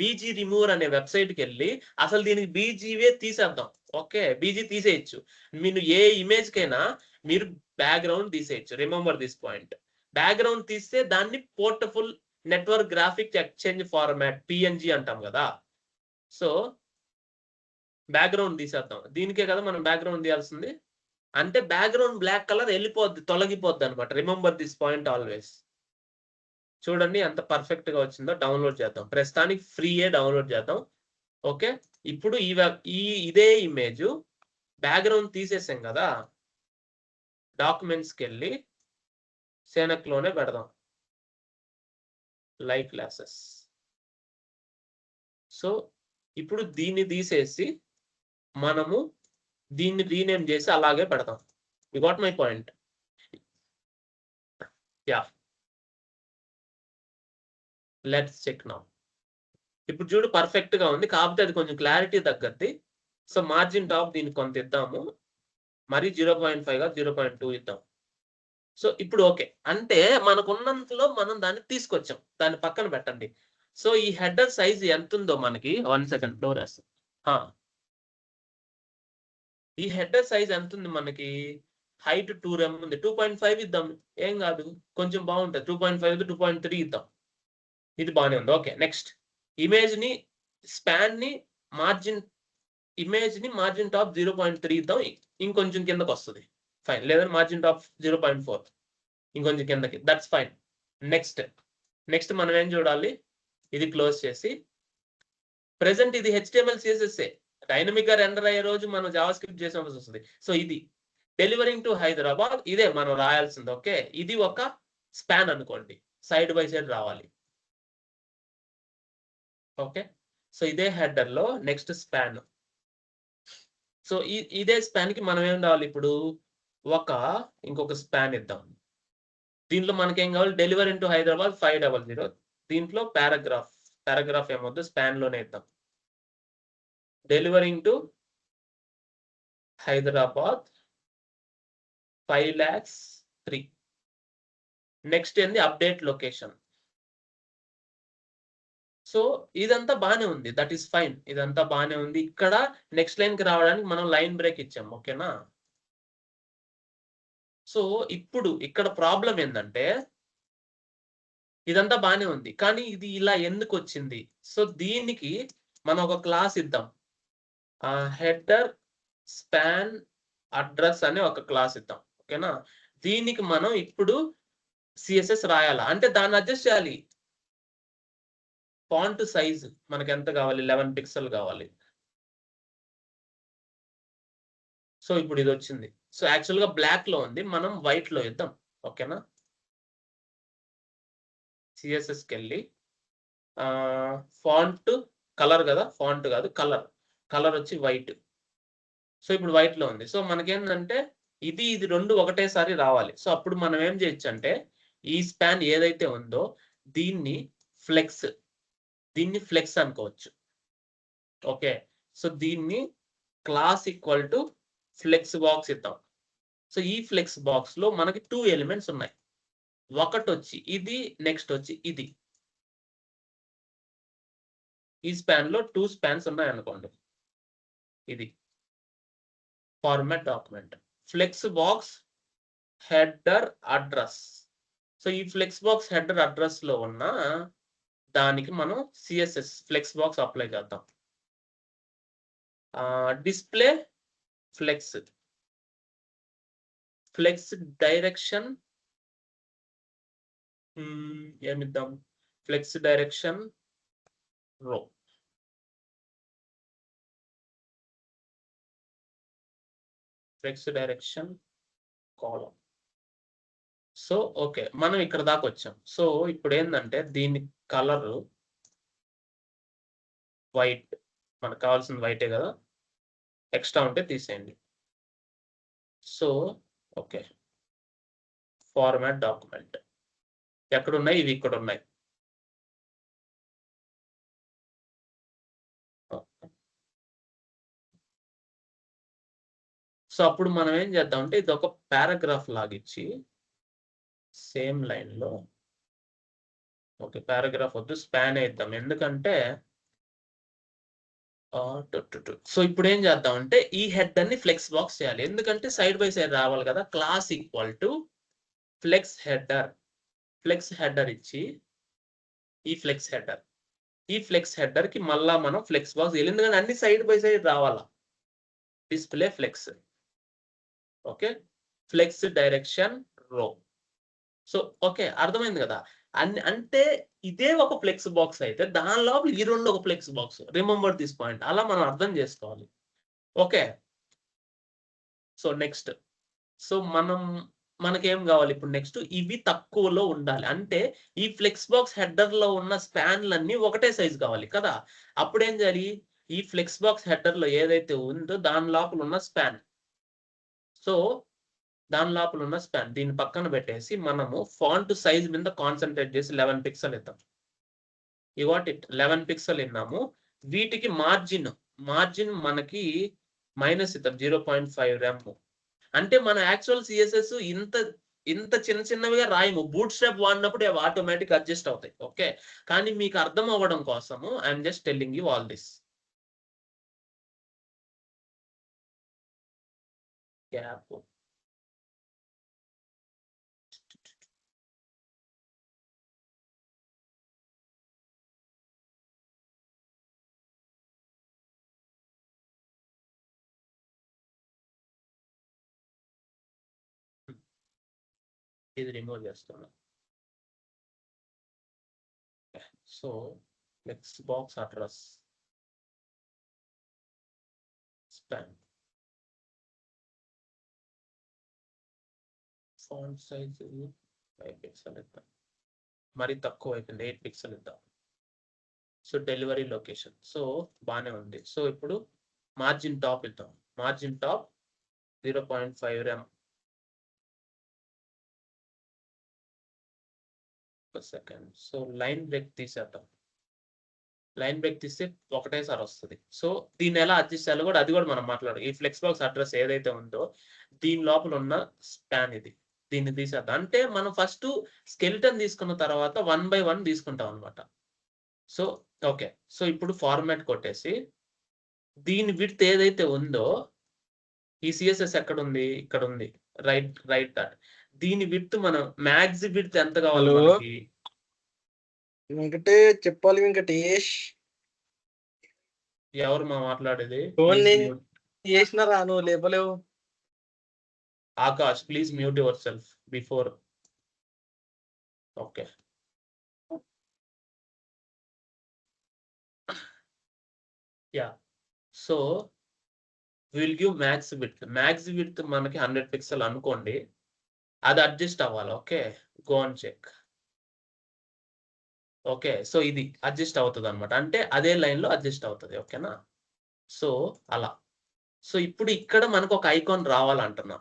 బీజీ రిమూవర్ అనే వెబ్సైట్కి వెళ్ళి అసలు దీనికి బీజీవే తీసేద్దాం. ఓకే, బీజీ తీసేయచ్చు. మీరు ఏ ఇమేజ్ కైనా మీరు బ్యాక్గ్రౌండ్ తీసేయచ్చు. Remember this point. బ్యాక్గ్రౌండ్ తీస్తే దాన్ని portable network graphic exchange format PNG అంటాం కదా. సో బ్యాక్గ్రౌండ్ తీసేద్దాం. దీనికే కదా మనం బ్యాక్గ్రౌండ్ తీయాల్సింది. అంటే బ్యాక్గ్రౌండ్ బ్లాక్ కలర్ వెళ్ళిపోద్ది, తొలగిపోద్ది అనమాట. Remember this point always. చూడండి ఎంత పర్ఫెక్ట్ గా వచ్చిందో. డౌన్లోడ్ చేద్దాం. ప్రస్తుతానికి ఫ్రీయే, డౌన్లోడ్ చేద్దాం. ఓకే, ఇప్పుడు ఇదే ఇమేజ్ బ్యాక్గ్రౌండ్ తీసేసాం కదా, డాక్యుమెంట్స్కి వెళ్ళి సేనక్ లోనే పెడదాం, లైవ్ క్లాసెస్. సో ఇప్పుడు దీన్ని తీసేసి మనము దీన్ని రీనేమ్ చేసి అలాగే పెడతాం. You got my point? Yeah, let's check now. ఇప్పుడు చూడు పర్ఫెక్ట్ గా ఉంది, కాకపోతే అది కొంచెం క్లారిటీ తగ్గద్ది. సో మార్జిన్ టాప్ దీనికి కొంత ఇద్దాము, మరి 0.5 గా 0.2 ఇద్దాం. సో ఇప్పుడు ఓకే, అంటే మనకున్నంతలో మనం దాన్ని తీసుకొచ్చాం. దాన్ని పక్కన పెట్టండి. సో ఈ హెడర్ సైజ్ ఎంత ఉందో మనకి 1 సెకండ్ డోర్ వేస్తాం. ఈ హెడర్ సైజ్ ఎంత ఉంది మనకి, హైట్ 2 rem ఉంది, 2.5 ఇద్దాం, ఏం కాదు, కొంచెం బాగుంటుంది. 2.5 2.3 ఇద్దాం, ఇది బాగానే ఉంది. ఓకే, నెక్స్ట్ ఇమేజ్ ని స్పాన్ ని మార్జిన్ మార్జిన్ టాప్ 0.3 ఇద్దాం, ఇంకొంచెం కిందకి వస్తుంది, ఫైన్. లేదా మార్జిన్ టాప్ 0.4 ఇంకొంచెం కిందకి, దట్స్ ఫైన్. నెక్స్ట్ మనం ఏం చూడాలి, ఇది క్లోజ్ చేసి, ప్రెసెంట్ ఇది HTML CSS డైనమిక్ గా రెండర్ అయ్యే రోజు మనం జావా స్క్రిప్ట్ చేసాల్సి వస్తుంది. సో ఇది డెలివరింగ్ టు హైదరాబాద్, ఇదే మనం రాయాల్సింది. ఓకే, ఇది ఒక స్పాన్ అనుకోండి, సైడ్ బై సైడ్ రావాలి. ఓకే, సో ఇదే హెడర్ లో నెక్స్ట్ స్పాన్. సో ఇదే స్పాన్ కి మనం ఏం రావాలి, ఇప్పుడు ఇంకొక స్పాన్ ఇద్దాం. దీంట్లో మనకేం కావాలి, డెలివరింగ్ టు హైదరాబాద్ 500. దీంట్లో పారాగ్రాఫ్ ఏమొద్దు, స్పాన్ లోనే ఇద్దాం, డెలివరింగ్ టు హైదరాబాద్ 5,03,000. నెక్స్ట్ ఏంది, అప్డేట్ లొకేషన్. సో ఇదంతా బానే ఉంది, దట్ ఈస్ ఫైన్, ఇదంతా బానే ఉంది. ఇక్కడ నెక్స్ట్ లైన్ కి రావడానికి మనం లైన్ బ్రేక్ ఇచ్చాం. ఓకేనా, సో ఇప్పుడు ఇక్కడ ప్రాబ్లం ఏంటంటే, ఇదంతా బానే ఉంది కానీ ఇది ఇలా ఎందుకు వచ్చింది. సో దీనికి మనం ఒక క్లాస్ ఇద్దాం, హెడర్ స్పాన్ అడ్రస్ అనే ఒక క్లాస్ ఇద్దాం. ఓకేనా, దీనికి మనం ఇప్పుడు CSS రాయాలా అంటే దాన్ని అడ్జస్ట్ చేయాలి. ఫాంట్ సైజ్ మనకి ఎంత కావాలి, 11 పిక్సెల్ కావాలి. సో ఇప్పుడు ఇది వచ్చింది. సో యాక్చువల్ గా బ్లాక్ లో ఉంది, మనం వైట్ లో ఇద్దాం. ఓకేనా, CSS కి వెళ్ళి ఫాంట్ కలర్ కదా, ఫాంట్ కాదు కలర్ వచ్చి వైట్. సో ఇప్పుడు వైట్ లో ఉంది. సో మనకేంటంటే ఇది రెండు ఒకటేసారి రావాలి. సో అప్పుడు మనం ఏం చేయొచ్చు అంటే, ఈ స్పాన్ ఏదైతే ఉందో దీన్ని ఫ్లెక్స్ అనుకోవచ్చు. ఓకే, సో దీన్ని class equal to flex box ఇద్దాం. సో ఈ ఫ్లెక్స్ బాక్స్ లో మనకి 2 ఎలిమెంట్స్ ఉన్నాయి, ఒకటి వచ్చి ఇది, నెక్స్ట్ వచ్చి ఇది. ఈ స్పాన్ లో 2 స్పాన్స్ ఉన్నాయి అనుకోండి. ఇది format document flex box header address. So ఈ ఫ్లెక్స్ బాక్స్ హెడర్ అడ్రస్ లో ఉన్న దానికి మనం CSS ఫ్లెక్స్ బాక్స్ అప్లై చేద్దాం. డిస్ప్లే ఫ్లెక్స్ డైరెక్షన్ ఏమిద్దాం, flex direction row. Flex direction column. So okay, మనం ఇక్కడ దాకా వచ్చాం. సో ఇప్పుడు ఏంటంటే దీని కలర్ వైట్, మనకు కావాల్సిన వైటే కదా, ఎక్స్ట్రా ఉంటే తీసేయండి. సో ఓకే, ఫార్మాట్ డాక్యుమెంట్ ఎక్కడ ఉన్నాయి, ఇవి ఇక్కడ ఉన్నాయి. సో అప్పుడు మనం ఏం చేద్దాం అంటే, ఇది ఒక పారాగ్రాఫ్ లాగిచ్చి సేమ్ లైన్ లో, ఓకే పారాగ్రాఫ్ వద్దు, స్పాన్ ఇద్దాం. ఎందుకంటే సో ఇప్పుడు ఏం చేద్దాం అంటే, ఈ హెడర్ ని ఫ్లెక్స్ బాక్స్ చేయాలి, ఎందుకంటే సైడ్ బై సైడ్ రావాలి కదా. Class equal to flex header ఇచ్చి, ఈ ఫ్లెక్స్ హెడర్ కి మళ్ళా మనం ఫ్లెక్స్ బాక్స్, ఎందుకంటే అన్ని సైడ్ బై సైడ్ రావాలా. Display flex, okay, flex direction row. So okay, అర్థమైంది కదా. అంటే ఇదే ఒక ఫ్లెక్స్ బాక్స్ అయితే దాని లోపల ఈ రెండు ఒక flex box. Remember this point, అలా మనం అర్థం చేసుకోవాలి. ఓకే, సో నెక్స్ట్, సో మనకేం కావాలి ఇప్పుడు, నెక్స్ట్ ఇవి తక్కువలో ఉండాలి. అంటే ఈ ఫ్లెక్స్ బాక్స్ హెడర్ లో ఉన్న స్పాన్లన్నీ ఒకటే సైజ్ కావాలి కదా. అప్పుడేం చేయాలి, ఈ ఫ్లెక్స్ బాక్స్ హెడర్ లో ఏదైతే ఉందో దాని లోపల ఉన్న స్పాన్, సో దాని లోపల ఉన్న స్పాన్ దీన్ని పక్కన పెట్టేసి మనము ఫాంట్ సైజ్ మీద కాన్సన్ట్రేట్ చేసి 11 పిక్సెల్ ఇద్దాం. యు వాట్ ఇట్, 11 పిక్సెల్ ఇన్నాము. వీటికి మార్జిన్ మనకి మైనస్ ఇద్దాం, 0.5 rem. అంటే మన యాక్చువల్ CSS ఇంత ఇంత చిన్న చిన్నవిగా రాయము. బూట్ స్ట్రాప్ వాడినప్పుడు అవి ఆటోమేటిక్ అడ్జస్ట్ అవుతాయి. ఓకే. కానీ మీకు అర్థం అవ్వడం కోసము I'm just telling you all this. Gap ఇది రిమూవ్ చేస్తున్నా. So flex box address span font size 5 pixel ఇద్దాం. మరి తక్కువ అయిపోయింది, 8 పిక్సెల్ ఇద్దాం. సో డెలివరీ లొకేషన్ సో బాగానే ఉంది. సో ఇప్పుడు మార్జిన్ టాప్ ఇద్దాం. Margin top 0.5 rem second. So line break తీసేద్దాం. లైన్ బ్రేక్ తీస్తే ఒకటేసారి వస్తుంది. సో దీన్ని ఎలా అడ్జస్ట్ చేయాలో కూడా అది కూడా మనం మాట్లాడాలి. ఈ ఫ్లెక్స్ బాక్స్ అడ్రస్ ఏదైతే ఉందో దీని లోపల ఉన్న స్పాన్ ఇది, దీన్ని తీసేద్దాం. అంటే మనం ఫస్ట్ స్కెలిటన్ తీసుకున్న తర్వాత 1 by 1 తీసుకుంటాం అనమాట. So okay. సో ఇప్పుడు ఫార్మాట్ కొట్టేసి దీని విడ్త్ ఏదైతే ఉందో ఈ సిఎస్ఎస్ ఎక్కడ ఉంది, ఇక్కడ ఉంది, రైట్ దట్. దీని విడ్త్ మనం మ్యాక్స్ విడ్త్ ఎంత కావాలి మనకి? చెప్పాలి వెంకటేష్. ఎవరు మా మాట్లాడేది? చేసినారా నువ్వు లేపలేవు. Akash please mute yourself before. Okay. Ya. So will give max width. Max width మనకి 100 పిక్సెల్ అనుకోండి. అది అడ్జస్ట్ అవ్వాలి. Okay. Go and check. Okay. So ఇది అడ్జస్ట్ అవుతుంది అనమాట. అంటే అదే లైన్ లో అడ్జస్ట్ అవుతుంది. ఓకేనా? సో అలా. సో ఇప్పుడు ఇక్కడ మనకు ఒక ఐకాన్ రావాలంటున్నాం.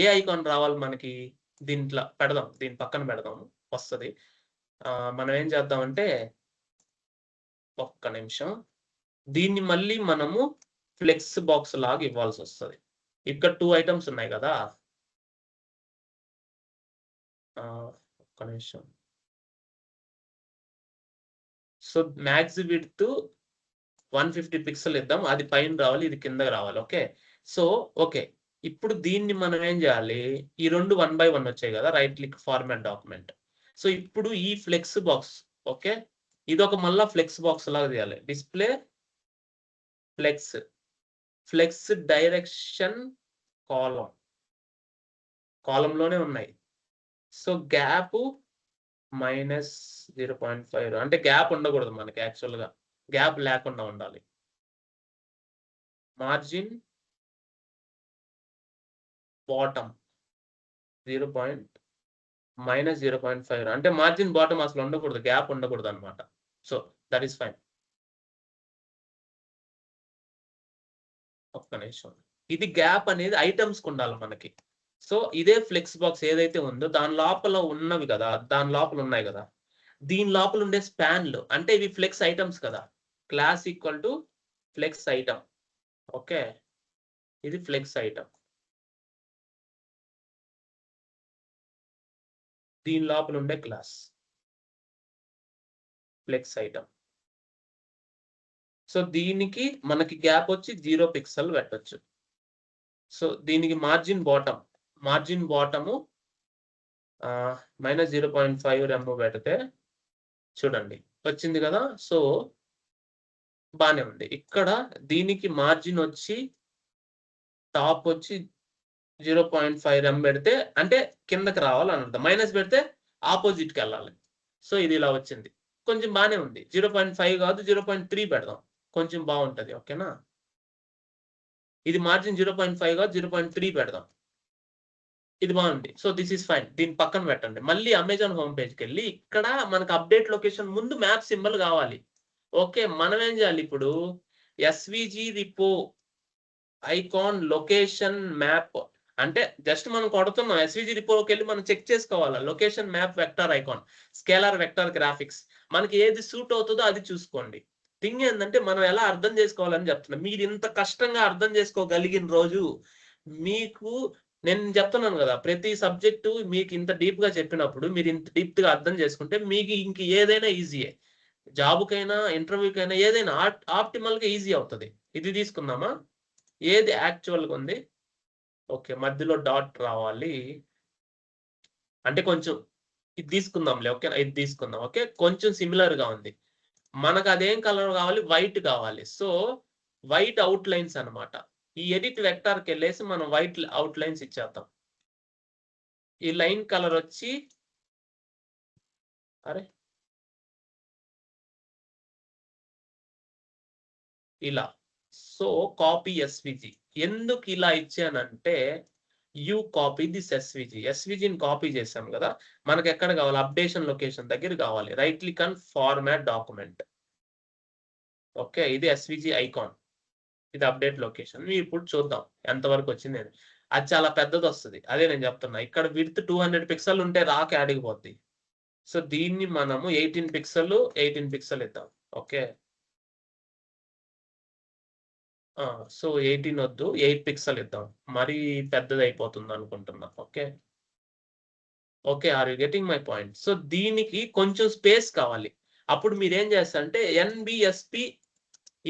ఏ ఐకాన్ రావాలి మనకి? దీంట్లో పెడదాం, దీని పక్కన పెడదాము, వస్తుంది. మనం ఏం చేద్దామంటే ఒక్క నిమిషం, దీన్ని మళ్ళీ మనము ఫ్లెక్స్ బాక్స్ లాగా ఇవ్వాల్సి వస్తుంది. ఇక్కడ 2 ఐటమ్స్ ఉన్నాయి కదా. ఒక్క నిమిషం. సో మ్యాక్స్ విడ్త్ 150 పిక్సెల్ ఇద్దాం. అది పైన రావాలి, ఇది కిందకి రావాలి. ఓకే. So okay. ఇప్పుడు దీన్ని మనం ఏం చేయాలి? ఈ రెండు 1 by 1 వచ్చాయి కదా. Right click format document. So ఇప్పుడు ఈ ఫ్లెక్స్ బాక్స్, ఓకే, ఇది ఒక మళ్ళా ఫ్లెక్స్ బాక్స్ లాగా చేయాలి. డిస్ప్లే ఫ్లెక్స్ డైరెక్షన్ కాలంలోనే ఉన్నాయి. సో గ్యాప్ -0.5 అంటే గ్యాప్ ఉండకూడదు మనకి. యాక్చువల్ గా గ్యాప్ లేకుండా ఉండాలి. మార్జిన్ బాటమ్ -0.5 అంటే మార్జిన్ బాటమ్ అసలు ఉండకూడదు, గ్యాప్ ఉండకూడదు అనమాట. So that is fine. ఒక్క నిమిషం. ఇది గ్యాప్ అనేది ఐటమ్స్ కు ఉండాలి మనకి. సో ఇదే ఫ్లెక్స్ బాక్స్ ఏదైతే ఉందో దాని లోపల ఉన్నవి కదా, దాని లోపల ఉన్నాయి కదా, దీని లోపల ఉండే స్పాన్లు అంటే ఇవి ఫ్లెక్స్ ఐటమ్స్ కదా. Class equal to flex item. Okay. ఇది ఫ్లెక్స్ ఐటమ్. దీని లోపల ఉండే క్లాస్ ఫ్లెక్స్ ఐటమ్. సో దీనికి మనకి గ్యాప్ వచ్చి 0 పిక్సెల్ పెట్టచ్చు. సో దీనికి మార్జిన్ బాటము -0.5 rem పెడితే చూడండి వచ్చింది కదా. సో బానే ఉంది. ఇక్కడ దీనికి మార్జిన్ వచ్చి టాప్ వచ్చి 0.5 rem పెడితే అంటే కిందకి రావాలని అర్థం. మైనస్ పెడితే ఆపోజిట్ కి వెళ్ళాలి. సో ఇది ఇలా వచ్చింది. కొంచెం బానే ఉంది. 0.5 కాదు 0.3 పెడదాం, కొంచెం బాగుంటది. ఓకేనా? ఇది మార్జిన్ 0.5 కాదు 0.3 పెడదాం. ఇది బాగుంది. So this is fine. దీని పక్కన పెట్టండి. మళ్ళీ అమెజాన్ హోమ్ పేజ్కి వెళ్ళి ఇక్కడ మనకు అప్డేట్ లొకేషన్ ముందు మ్యాప్ సింబల్ కావాలి. ఓకే. మనం ఏం చేయాలి ఇప్పుడు? ఎస్విజి రిపో ఐకాన్ లొకేషన్ మ్యాప్ అంటే జస్ట్ మనం కొడుతున్నాం. ఎస్విజి రిపోకి వెళ్ళి మనం చెక్ చేసుకోవాలి. Location map vector icon scalar vector graphics మనకి ఏది సూట్ అవుతుందో అది చూసుకోండి. థింగ్ ఏంటంటే మనం ఎలా అర్థం చేసుకోవాలని చెప్తున్నాం. మీరు ఇంత కష్టంగా అర్థం చేసుకోగలిగిన రోజు మీకు నేను చెప్తున్నాను కదా, ప్రతి సబ్జెక్టు మీకు ఇంత డీప్ గా చెప్పినప్పుడు మీరు ఇంత డీప్ గా అర్థం చేసుకుంటే మీకు ఇంక ఏదైనా ఈజీయే. జాబుకైనా ఇంటర్వ్యూకైనా ఏదైనా ఆప్టిమల్ గా ఈజీ అవుతుంది. ఇది తీసుకుందామా? ఏది యాక్చువల్గా ఉంది? ఓకే, మధ్యలో డాట్ రావాలి అంటే కొంచెం ఇది తీసుకుందాంలే. ఓకే, ఇది తీసుకుందాం. ఓకే, కొంచెం సిమిలర్ గా ఉంది. మనకు అదేం కలర్ కావాలి? వైట్ కావాలి. సో వైట్ అవుట్ లైన్స్ అనమాట. ఈ ఎడిట్ వెక్టార్కి వెళ్ళేసి మనం వైట్ అవుట్ లైన్స్ ఇచ్చేద్దాం. ఈ లైన్ కలర్ వచ్చి అరే ఇలా. So copy SVG. ఎందుకు ఇలా ఇచ్చానంటే యూ కాపీ దిస్ ఎస్విజి. ఎస్విజిని కాపీ చేసాం కదా, మనకి ఎక్కడ కావాలి? అప్డేషన్ లొకేషన్ దగ్గర కావాలి. Right click on format document. Okay, ఇది ఎస్విజి ఐకాన్, ఇది అప్డేట్ లొకేషన్. ఇప్పుడు చూద్దాం ఎంతవరకు వచ్చింది. అది చాలా పెద్దది వస్తుంది. అదే నేను చెప్తున్నా, ఇక్కడ విడ్త్ 200 పిక్సెల్ ఉంటే రాక అడిగిపోద్ది. సో దీన్ని మనము 18 పిక్సెల్ ఇద్దాం. ఓకే, సో 18 వద్దు, 8 పిక్సెల్ ఇద్దాం. మరీ పెద్దది అయిపోతుంది అనుకుంటున్నా. Okay okay, are you getting my point? So దీనికి కొంచెం స్పేస్ కావాలి. అప్పుడు మీరు ఏం చేస్తారంటే ఎన్బిఎస్పి,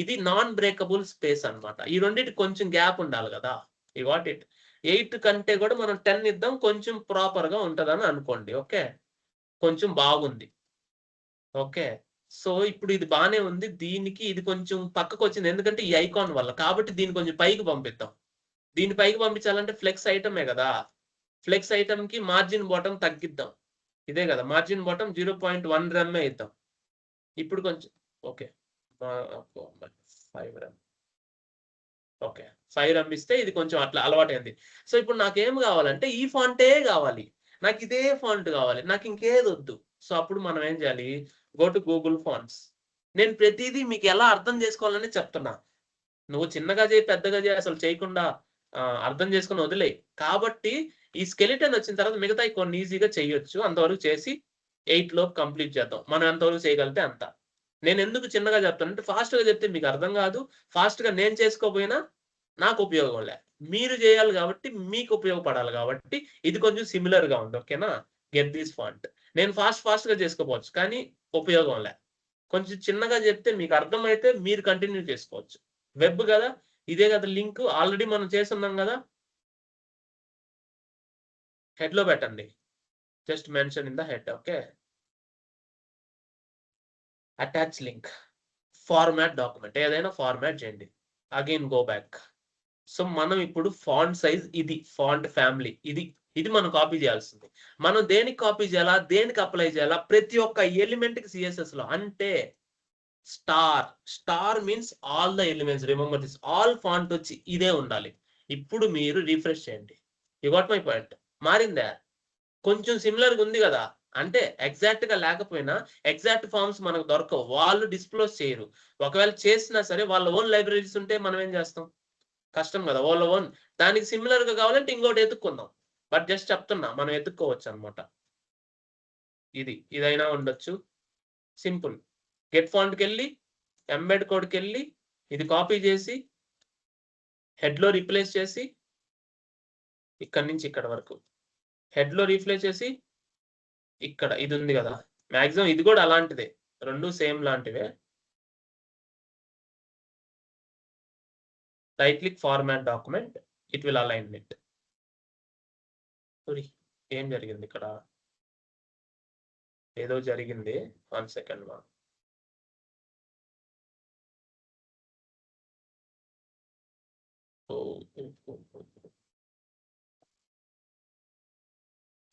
ఇది నాన్ బ్రేకబుల్ స్పేస్ అన్నమాట. ఈ రెండింటి కొంచెం గ్యాప్ ఉండాలి కదా. You got it. 8 కంటే కూడా మనం 10 ఇద్దాం, కొంచెం ప్రాపర్ గా ఉంటదని అనుకోండి. ఓకే, కొంచెం బాగుంది. ఓకే, సో ఇప్పుడు ఇది బానే ఉంది. దీనికి ఇది కొంచెం పక్కకు వచ్చింది ఎందుకంటే ఈ ఐకాన్ వల్ల. కాబట్టి దీన్ని కొంచెం పైకి పంపిద్దాం. దీన్ని పైకి పంపించాలంటే ఫ్లెక్స్ ఐటమే కదా. ఫ్లెక్స్ ఐటమ్ కి మార్జిన్ బాటమ్ తగ్గిద్దాం. ఇదే కదా మార్జిన్ బాటమ్ 0.1 రమ్మే ఇద్దాం. ఇప్పుడు కొంచెం ఓకే 5 రమ్. ఓకే 5 రమ్ ఇస్తే ఇది కొంచెం అట్లా అలవాటైంది. సో ఇప్పుడు నాకేం కావాలంటే ఈ ఫాంటే కావాలి. నాకు ఇదే ఫాంట్ కావాలి, నాకు ఇంకేది వద్దు. సో అప్పుడు మనం ఏం చేయాలి? Go to Google fonts. నేను ప్రతిదీ మీకు ఎలా అర్థం చేసుకోవాలని చెప్తున్నా. నువ్వు చిన్నగా చేయి, పెద్దగా చేయి, అసలు చేయకుండా అర్థం చేసుకుని వదిలే. కాబట్టి ఈ స్కెలిటన్ వచ్చిన తర్వాత మిగతా కొన్ని ఈజీగా చేయొచ్చు. అంతవరకు చేసి 8 లోపు కంప్లీట్ చేద్దాం. మనం ఎంతవరకు చేయగలిగితే అంత. నేను ఎందుకు చిన్నగా చెప్తానంటే ఫాస్ట్ గా చెప్తే మీకు అర్థం కాదు. ఫాస్ట్ గా నేను చేసుకోపోయినా నాకు ఉపయోగం లే. మీరు చేయాలి కాబట్టి మీకు ఉపయోగపడాలి కాబట్టి ఇది కొంచెం సిమిలర్ గా ఉంది. ఓకేనా? Get this font. నేను ఫాస్ట్ గా చేసుకోవచ్చు కానీ ఉపయోగం లే. కొంచెం చిన్నగా చెప్తే మీకు అర్థమైతే మీరు కంటిన్యూ చేసుకోవచ్చు. వెబ్ కదా, ఇదే కదా లింక్, ఆల్రెడీ మనం చేస్తున్నాం కదా. హెడ్ లో పెట్టండి, just mention in the head. Okay, attach link, format document, ఏదైనా ఫార్మాట్ చేయండి. Again go back. సో మనం ఇప్పుడు ఫాంట్ సైజ్, ఇది ఫాంట్ ఫ్యామిలీ, ఇది మనం కాపీ చేయాల్సింది. మనం దేనికి కాపీ చేయాలా, దేనికి అప్లై చేయాలా? ప్రతి ఒక్క ఎలిమెంట్ కి సిఎస్ఎస్ లో అంటే star means all the elements. Remember this, all font వచ్చి ఇదే ఉండాలి. ఇప్పుడు మీరు రిఫ్రెష్ చేయండి. You got my point? మారిందా? కొంచెం సిమిలర్ గా ఉంది కదా. అంటే ఎగ్జాక్ట్ గా లేకపోయినా ఎగ్జాక్ట్ ఫార్మ్స్ మనకు దొరకవు, వాళ్ళు డిస్క్లోజ్ చేయరు. ఒకవేళ చేసినా సరే వాళ్ళ ఓన్ లైబ్రరీస్ ఉంటే మనం ఏం చేస్తాం? కష్టం కదా. వాళ్ళ ఓన్ దానికి సిమిలర్ గా కావాలంటే ఇంకోటి ఎత్తుక్కుందాం. బట్ జస్ట్ చెప్తున్నా, మనం ఎత్తుక్కోవచ్చు అనమాట. ఇదైనా ఉండొచ్చు. సింపుల్. గెట్ ఫాంట్కి వెళ్ళి ఎంబెడ్ కోడ్కి వెళ్ళి ఇది కాపీ చేసి హెడ్ లో రీప్లేస్ చేసి ఇక్కడ నుంచి ఇక్కడ వరకు హెడ్ లో రీప్లేస్ చేసి ఇక్కడ ఇది ఉంది కదా, మాక్సిమం ఇది కూడా అలాంటిదే, రెండు సేమ్ లాంటివే. Right click format document, it will align it. ఏం జరిగింది ఇక్కడ? ఏదో జరిగింది. 1 సెకండ్ మా.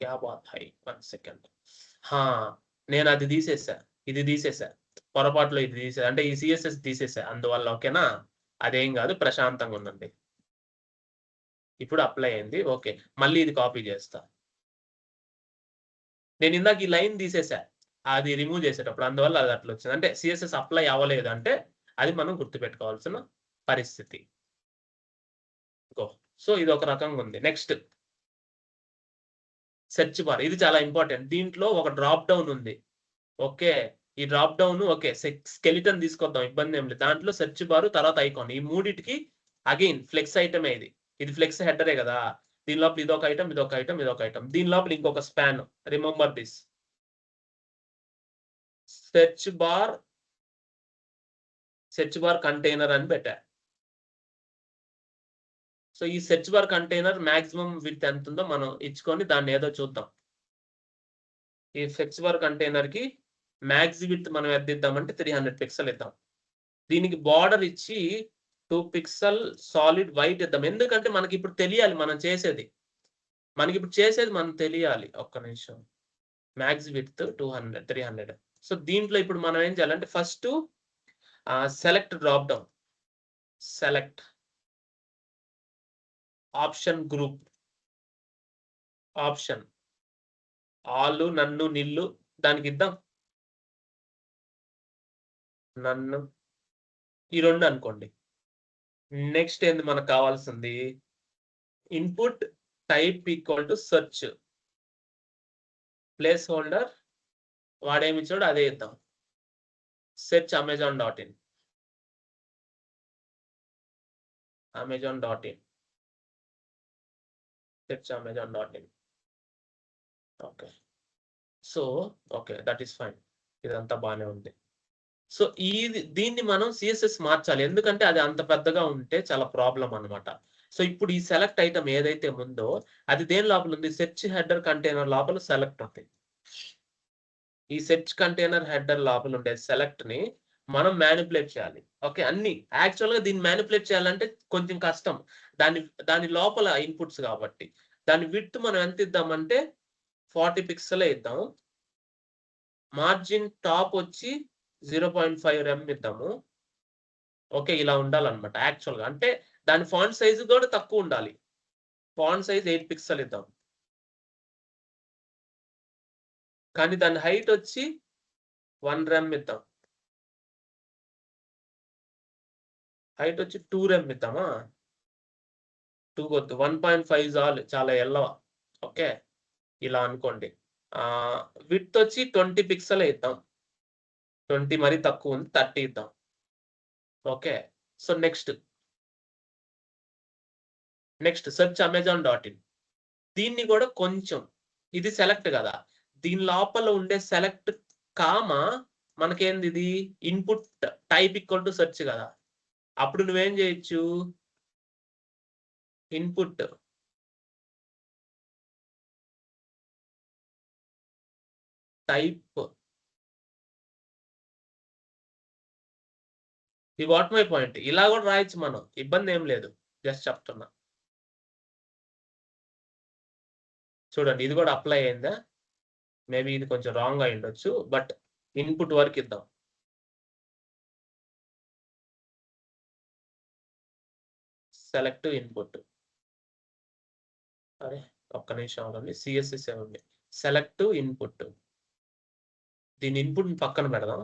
క్యా బాత్ హై, 1 సెకండ్. నేను అది తీసేసా, ఇది తీసేసా, పొరపాటులో ఇది తీసా, అంటే ఈ సిఎస్ఎస్ తీసేసా అందువల్ల. ఓకేనా? అదేం కాదు, ప్రశాంతంగా ఉండండి. ఇప్పుడు అప్లై అయింది. ఓకే, మళ్ళీ ఇది కాపీ చేస్తా. నేను ఇందాక ఈ లైన్ తీసేసా, అది రిమూవ్ చేసేటప్పుడు, అందువల్ల అది అట్లా వచ్చింది. అంటే సిఎస్ఎస్ అప్లై అవ్వలేదు అంటే అది మనం గుర్తుపెట్టుకోవాల్సిన పరిస్థితి. సో ఇది ఒక రకంగా ఉంది. నెక్స్ట్ సెర్చ్ బార్, ఇది చాలా ఇంపార్టెంట్. దీంట్లో ఒక డ్రాప్ డౌన్ ఉంది. ఓకే, ఈ డ్రాప్ డౌన్ ఓకే స్కెలిటన్ తీసుకొద్దాం, ఇబ్బంది ఏం లేదు. దాంట్లో సెర్చ్ బార్ తర్వాత ఐకాన్, ఈ మూడిటికి అగైన్ ఫ్లెక్స్ ఐటమే. ఇది ఫ్లెక్స్ హెడరే కదా. దీని లోపల ఇదొక ఐటమ్, ఇదొక ఐటమ్, ఇదొక ఐటమ్. దీని లోపల ఇంకొక span. Remember this. Search bar container అని పెట్టా. సో ఈ search bar container maximum width ఎంత ఉందో మనం ఇచ్చుకొని దాన్ని ఏదో చూద్దాం. ఈ సెర్చ్ బార్ కంటైనర్ కి మ్యాక్స్ విడ్త్ మనం ఎంత ఇద్దామంటే 300 పిక్సెల్ ఇద్దాం. దీనికి బార్డర్ ఇచ్చి 2 పిక్సెల్ సాలిడ్ వైట్ ఇద్దాం. ఎందుకంటే మనకి ఇప్పుడు తెలియాలి మనం చేసేది. మనం తెలియాలి. ఒక్క నిమిషం. Max width 300. సో దీంట్లో ఇప్పుడు మనం ఏం చేయాలంటే first select drop down, select option group, option ఆలు, నన్ను, నిల్లు దానికి ఇద్దాం. నన్ను ఈ రెండు అనుకోండి. నెక్స్ట్ ఏంది మనకు కావాల్సింది? Input type equal to search, placeholder వాడేమి ఇచ్చాడు అదే ఇద్దాం. Search amazon.in, amazon.in, search amazon.in. Okay. So okay, that is fine. ఇదంతా బాగానే ఉంది. సో దీన్ని మనం సిఎస్ఎస్ మార్చాలి. ఎందుకంటే అది అంత పెద్దగా ఉంటే చాలా ప్రాబ్లం అన్నమాట. సో ఇప్పుడు ఈ సెలెక్ట్ ఐటమ్ ఏదైతే ఉందో అది దేని లోపల ఉంది? సెర్చ్ హెడర్ కంటైనర్ లోపల సెలెక్ట్ ఉంది. ఈ సెర్చ్ కంటైనర్ హెడర్ లోపల ఉండే సెలెక్ట్ ని మనం మ్యానిపులేట్ చేయాలి. ఓకే, అన్ని యాక్చువల్ గా దీన్ని మ్యానిపులేట్ చేయాలంటే కొంచెం కష్టం. దాని లోపల ఇన్పుట్స్ కాబట్టి దాని విడ్త్ మనం ఎంత ఇద్దామంటే 40 పిక్సెలే ఇద్దాం. మార్జిన్ టాప్ వచ్చి 0.5 rem ఇద్దాము. ఓకే, ఇలా ఉండాలన్నమాట యాక్చువల్ గా. అంటే దాని ఫాంట్ సైజ్ కూడా తక్కువ ఉండాలి. ఫాంట్ సైజ్ 8 పిక్సెల్ ఇద్దాం. కానీ దాని హైట్ వచ్చి 1 rem ఇద్దాం. హైట్ వచ్చి 2 rem ఇద్దామా? 2 వద్దు, 1.5 చాలా ఎల్లవ. ఓకే, ఇలా అనుకోండి. విడ్త్ వచ్చి 20 పిక్సెలే ఇద్దాం. 20 మరీ తక్కువ ఉంది, 30 ఇద్దాం. Okay. So next search amazon.in. దీన్ని కూడా కొంచెం, ఇది సెలెక్ట్ కదా, దీని లోపల ఉండే సెలెక్ట్ కామా మనకేంది ఇది input type equal to search కదా. అప్పుడు నువ్వేం చేయొచ్చు? Input type, you got my point. ఇలా కూడా రాయొచ్చు మనం, ఇబ్బంది ఏం లేదు. జస్ట్ చెప్తున్నా చూడండి. ఇది కూడా అప్లై అయిందా? మేబీ ఇది కొంచెం రాంగ్ అయి ఉండొచ్చు, బట్ ఇన్పుట్ వరకు ఇద్దాం. Select input. అరే ఒక్క నిమిషం అవునండి. సిఎస్ఎస్ ఏమండి? Select input. దీని ఇన్పుట్ పక్కన పెడదాం.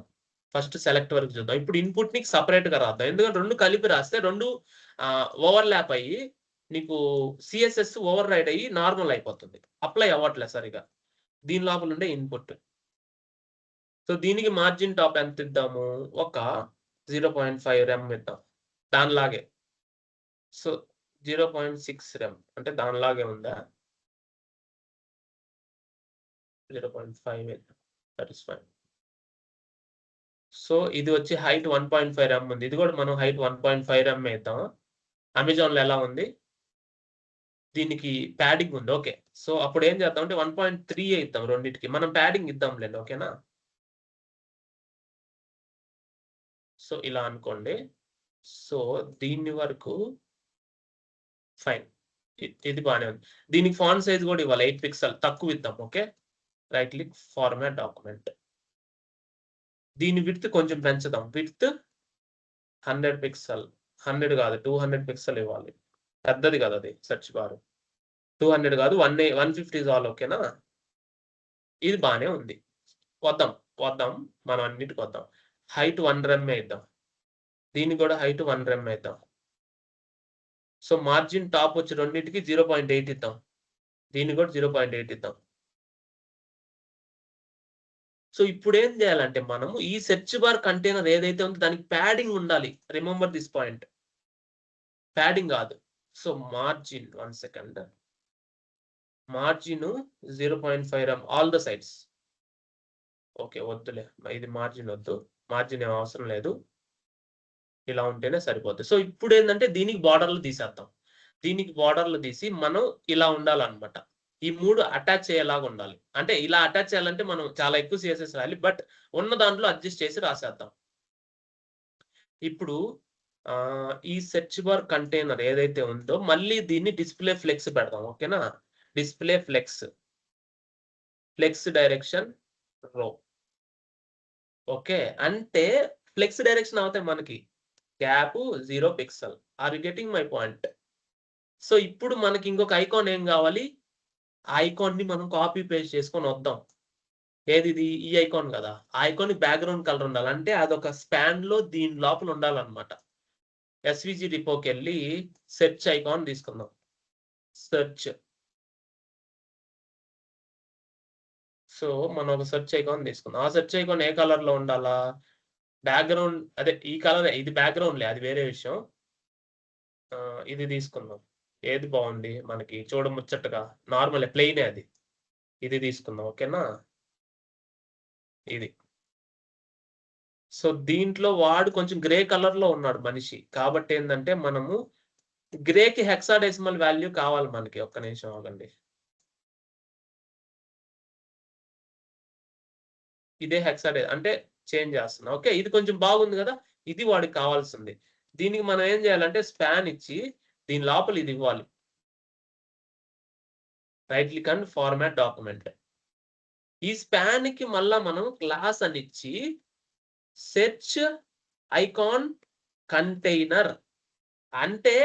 ఫస్ట్ సెలెక్ట్ వరకు చూద్దాం. ఇప్పుడు ఇన్పుట్ నీకు సపరేట్ గా రాద్దాం. ఎందుకంటే రెండు కలిపి రాస్తే రెండు ఓవర్లాప్ అయ్యి నీకు సిఎస్ఎస్ ఓవర్ రైడ్ అయ్యి నార్మల్ అయిపోతుంది. అప్లై అవ్వట్లే సరిగా దీని లోపల ఉండే ఇన్పుట్. సో దీనికి మార్జిన్ టాప్ ఎంత ఇద్దాము? ఒక 0.5 rem ఇద్దాం. దానిలాగే. సో 0.6 rem అంటే దానిలాగే ఉందా? 0.5 దట్ ఇస్ ఫైన్. సో ఇది వచ్చి హైట్ 1.5 rem ఉంది. ఇది కూడా మనం హైట్ 1.5 rem ఇద్దాం. అమెజాన్ లో ఎలా ఉంది? దీనికి ప్యాడింగ్ ఉంది. ఓకే, సో అప్పుడు ఏం చేద్దాం అంటే 1.3 ఇద్దాం రెండింటికి. మనం ప్యాడింగ్ ఇద్దాంలేండి. ఓకేనా? సో ఇలా అనుకోండి. సో దీని వరకు ఫైన్, ఇది బాగానే ఉంది. దీనికి ఫాంట్ సైజ్ కూడా ఇవ్వాలి 8 పిక్సెల్ తక్కువ ఇద్దాం. Okay, right click, format document. దీని విడ్త్ కొంచెం పెంచుదాం. విడ్త్ 100 పిక్సెల్, 100 కాదు 200 పిక్సెల్ ఇవ్వాలి. పెద్దది కదా అది సెర్చ్ బార్. 200 కాదు 150 చాలు. ఓకేనా? ఇది బాగానే ఉంది. వద్దాం మనం అన్నిటికి వద్దాం. హైట్ 1 rem ఇద్దాం. దీన్ని కూడా హైట్ 1 rem ఇద్దాం. సో మార్జిన్ టాప్ వచ్చి రెండింటికి 0.8 ఇద్దాం. దీన్ని కూడా 0.8 ఇద్దాం. సో ఇప్పుడు ఏం చేయాలంటే మనము ఈ సెర్చ్ బార్ కంటైనర్ ఏదైతే ఉందో దానికి ప్యాడింగ్ ఉండాలి. Remember this point. ప్యాడింగ్ కాదు. So margin 1 second. Margin 0.5 rem all the sides. Okay, వద్దులే, ఇది మార్జిన్ వద్దు, మార్జిన్ ఏం అవసరం లేదు, ఇలా ఉంటేనే సరిపోద్ది. సో ఇప్పుడు ఏంటంటే దీనికి బార్డర్లు తీసేద్దాం. దీనికి బార్డర్లు తీసి మనం ఇలా ఉండాలన్నమాట. ఈ 3 అటాచ్ అయ్యేలాగా ఉండాలి. అంటే ఇలా అటాచ్ చేయాలంటే మనం చాలా ఎక్కువ సిఎస్ఎస్ రాయాలి, బట్ ఉన్న దాంట్లో అడ్జస్ట్ చేసి రాసేద్దాం. ఇప్పుడు ఈ సెర్చ్ బార్ కంటైనర్ ఏదైతే ఉందో మళ్ళీ దీన్ని డిస్ప్లే ఫ్లెక్స్ పెడదాం. ఓకేనా, display flex direction row. Okay, అంటే ఫ్లెక్స్ డైరెక్షన్ అవుతాయి మనకి gap 0 pixel. Are you getting my point? So ఇప్పుడు మనకి ఇంకొక ఐకాన్ ఏం కావాలి, ఆ ఐకాన్ ని మనం కాపీ పేస్ట్ చేసుకొని వద్దాం. ఏది ఈ ఐకాన్ కదా, ఆ ఐకాన్ బ్యాక్గ్రౌండ్ కలర్ ఉండాలి. అంటే అదొక స్పాన్ లో దీని లోపల ఉండాలన్నమాట. ఎస్విజి డిపోకి వెళ్ళి సెర్చ్ ఐకాన్ తీసుకుందాం. సెర్చ్. సో మనం ఒక సెర్చ్ ఐకాన్ తీసుకుందాం. ఆ సెర్చ్ ఐకాన్ ఏ కలర్ లో ఉండాలా, బ్యాక్గ్రౌండ్ అదే ఈ కలర్, ఇది బ్యాక్గ్రౌండ్ లే, అది వేరే విషయం. ఇది తీసుకుందాం. ఏది బాగుంది మనకి చూడముచ్చటగా, నార్మల్ ప్లెయిన్ అది, ఇది తీసుకుందాం. ఓకేనా, ఇది. సో దీంట్లో వాడు కొంచెం గ్రే కలర్ లో ఉన్నాడు మనిషి, కాబట్టి ఏంటంటే మనము గ్రేకి హెక్సాడెసిమల్ వాల్యూ కావాలి మనకి. ఒక్క నిమిషం ఆగండి, ఇదే హెక్సాడే అంటే చేంజ్ చేస్తున్నా. ఓకే, ఇది కొంచెం బాగుంది కదా, ఇది వాడికి కావాల్సింది. దీనికి మనం ఏం చేయాలంటే స్పాన్ ఇచ్చి దీని లోపల ఇది ఇవ్వాలి. Right click and format document. ఈ స్పాన్ కి మళ్ళా మనం క్లాస్ అని ఇచ్చి సెర్చ్ ఐకాన్ కంటైనర్. అంటే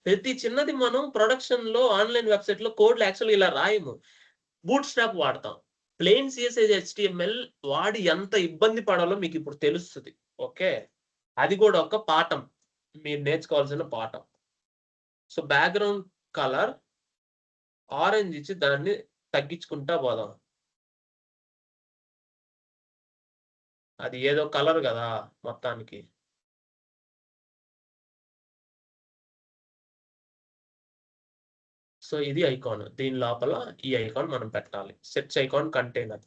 ప్రతి చిన్నది మనం ప్రొడక్షన్ లో ఆన్లైన్ వెబ్సైట్ లో కోడ్లు యాక్చువల్ ఇలా రాయము, బూట్ స్ట్రాప్ వాడతాం. ప్లెయిన్ సిఎస్ఎస్ HTML వాడి ఎంత ఇబ్బంది పడాలో మీకు ఇప్పుడు తెలుస్తుంది. ఓకే, అది కూడా ఒక పాఠం, మీరు నేర్చుకోవాల్సిన పాఠం. సో బ్యాక్గ్రౌండ్ కలర్ ఆరెంజ్ ఇచ్చి దాన్ని తగ్గించుకుంటా పోదాం. అది ఏదో కలర్ కదా మొత్తానికి. సో ఇది ఐకాన్, దీని లోపల ఈ ఐకాన్ మనం పెట్టాలి. Search icon container.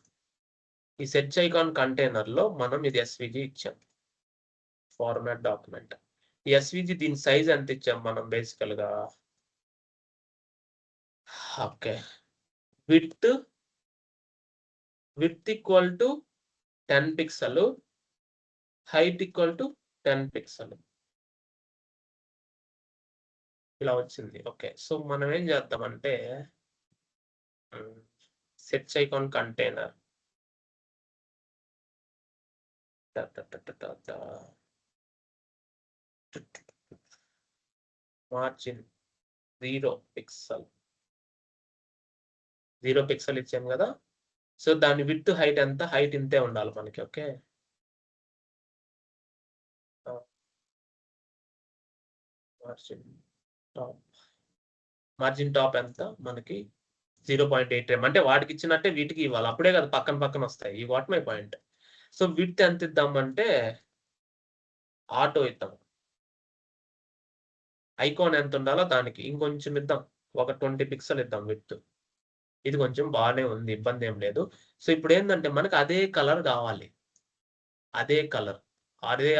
ఈ సెర్చ్ ఐకాన్ కంటైనర్ లో మనం ఇది ఎస్విజి ఇచ్చాం, ఫార్మాట్ డాక్యుమెంట్. ఈ ఎస్విజి దీని సైజ్ ఎంత ఇచ్చాం మనం బేసికల్ గా. Okay, width equal to 10 pixel, height equal to 10 pixel. ఇలా వచ్చింది. ఓకే, సో మనం ఏం చేద్దామంటే search icon container margin 0 pixel ఇచ్చాం కదా. సో దాని విడ్త్ హైట్ ఎంత, హైట్ ఇంతే ఉండాలి మనకి. ఓకే, మార్జిన్ టాప్ ఎంత మనకి 0.8 rem. అంటే వాటికి ఇచ్చినట్టే వీటికి ఇవ్వాలి, అప్పుడే కదా పక్కన పక్కన వస్తాయి. ఈ what my point. So width ఎంత ఇద్దామంటే ఆటో ఇద్దాం. ఐకాన్ ఎంత ఉండాలో దానికి ఇంకొంచెం ఇద్దాం, ఒక 20 పిక్సెల్ ఇద్దాం విడ్త్. ఇది కొంచెం బాగానే ఉంది, ఇబ్బంది ఏం లేదు. సో ఇప్పుడు ఏంటంటే మనకు అదే కలర్ కావాలి, అదే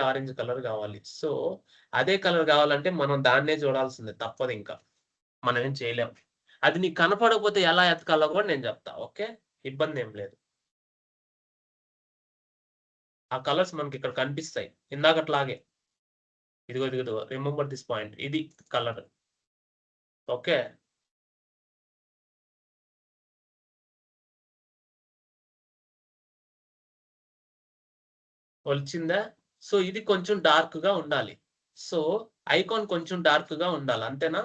ఆరెంజ్ కలర్ కావాలి. సో అదే కలర్ కావాలంటే మనం దాన్నే చూడాల్సిందే, తప్పదు, ఇంకా మనం ఏం చేయలేం. అది నీకు కనపడకపోతే ఎలా ఎతకాలో కూడా నేను చెప్తా. ఓకే, ఇబ్బంది ఏం లేదు. ఆ కలర్స్ మనకి ఇక్కడ కనిపిస్తాయి ఇందాకట్లాగే. ఇదిగో రిమెంబర్ దిస్ పాయింట్, ఇది కలర్. ఓకే, వచ్చిందా? సో ఇది కొంచెం డార్క్ గా ఉండాలి. సో ఐకాన్ కొంచెం డార్క్ గా ఉండాలి, అంతేనా?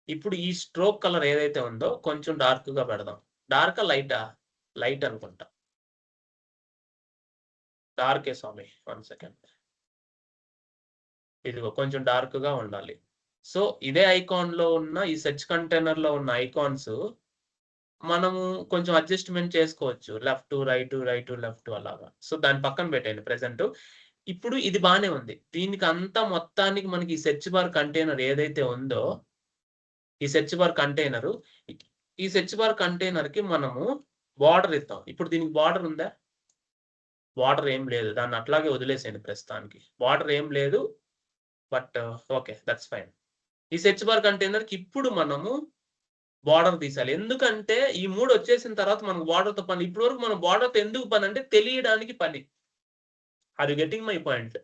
ఇప్పుడు ఈ స్ట్రోక్ కలర్ ఏదైతే ఉందో కొంచెం డార్క్ గా పెడదాం. డార్క్ లైటా? లైట్ అనుకుంటా. డార్కే స్వామి, 1 సెకండ్. ఇదిగో కొంచెం డార్క్ గా ఉండాలి. సో ఇదే ఐకాన్ లో ఉన్న ఈ సెర్చ్ కంటైనర్ లో ఉన్న ఐకాన్స్ మనము కొంచెం అడ్జస్ట్మెంట్ చేసుకోవచ్చు, లెఫ్ట్ రైట్ లెఫ్ట్ అలాగా. సో దాని పక్కన పెట్టండి ప్రెసెంట్. ఇప్పుడు ఇది బానే ఉంది. దీనికి అంతా మొత్తానికి మనకి ఈ సెర్చ్ బార్ కంటైనర్ ఏదైతే ఉందో, ఈ సెర్చ్ బార్ కంటైనర్ ఈ సెర్చ్ బార్ కంటైనర్ కి మనము బార్డర్ ఇద్దాం. ఇప్పుడు దీనికి బార్డర్ ఉందా? బార్డర్ ఏం లేదు. దాన్ని అట్లాగే వదిలేసేయండి ప్రస్తుతానికి. బార్డర్ ఏం లేదు. But okay, that's fine. ఈ సెర్చ్ బార్ కంటైనర్ కి ఇప్పుడు మనము బార్డర్ తీసాలి. ఎందుకంటే ఈ 3 వచ్చేసిన తర్వాత మనకు బార్డర్ తో పని. ఇప్పటి వరకు మనం బార్డర్ తో ఎందుకు పని అంటే తెలియడానికి పని. Are you getting my point?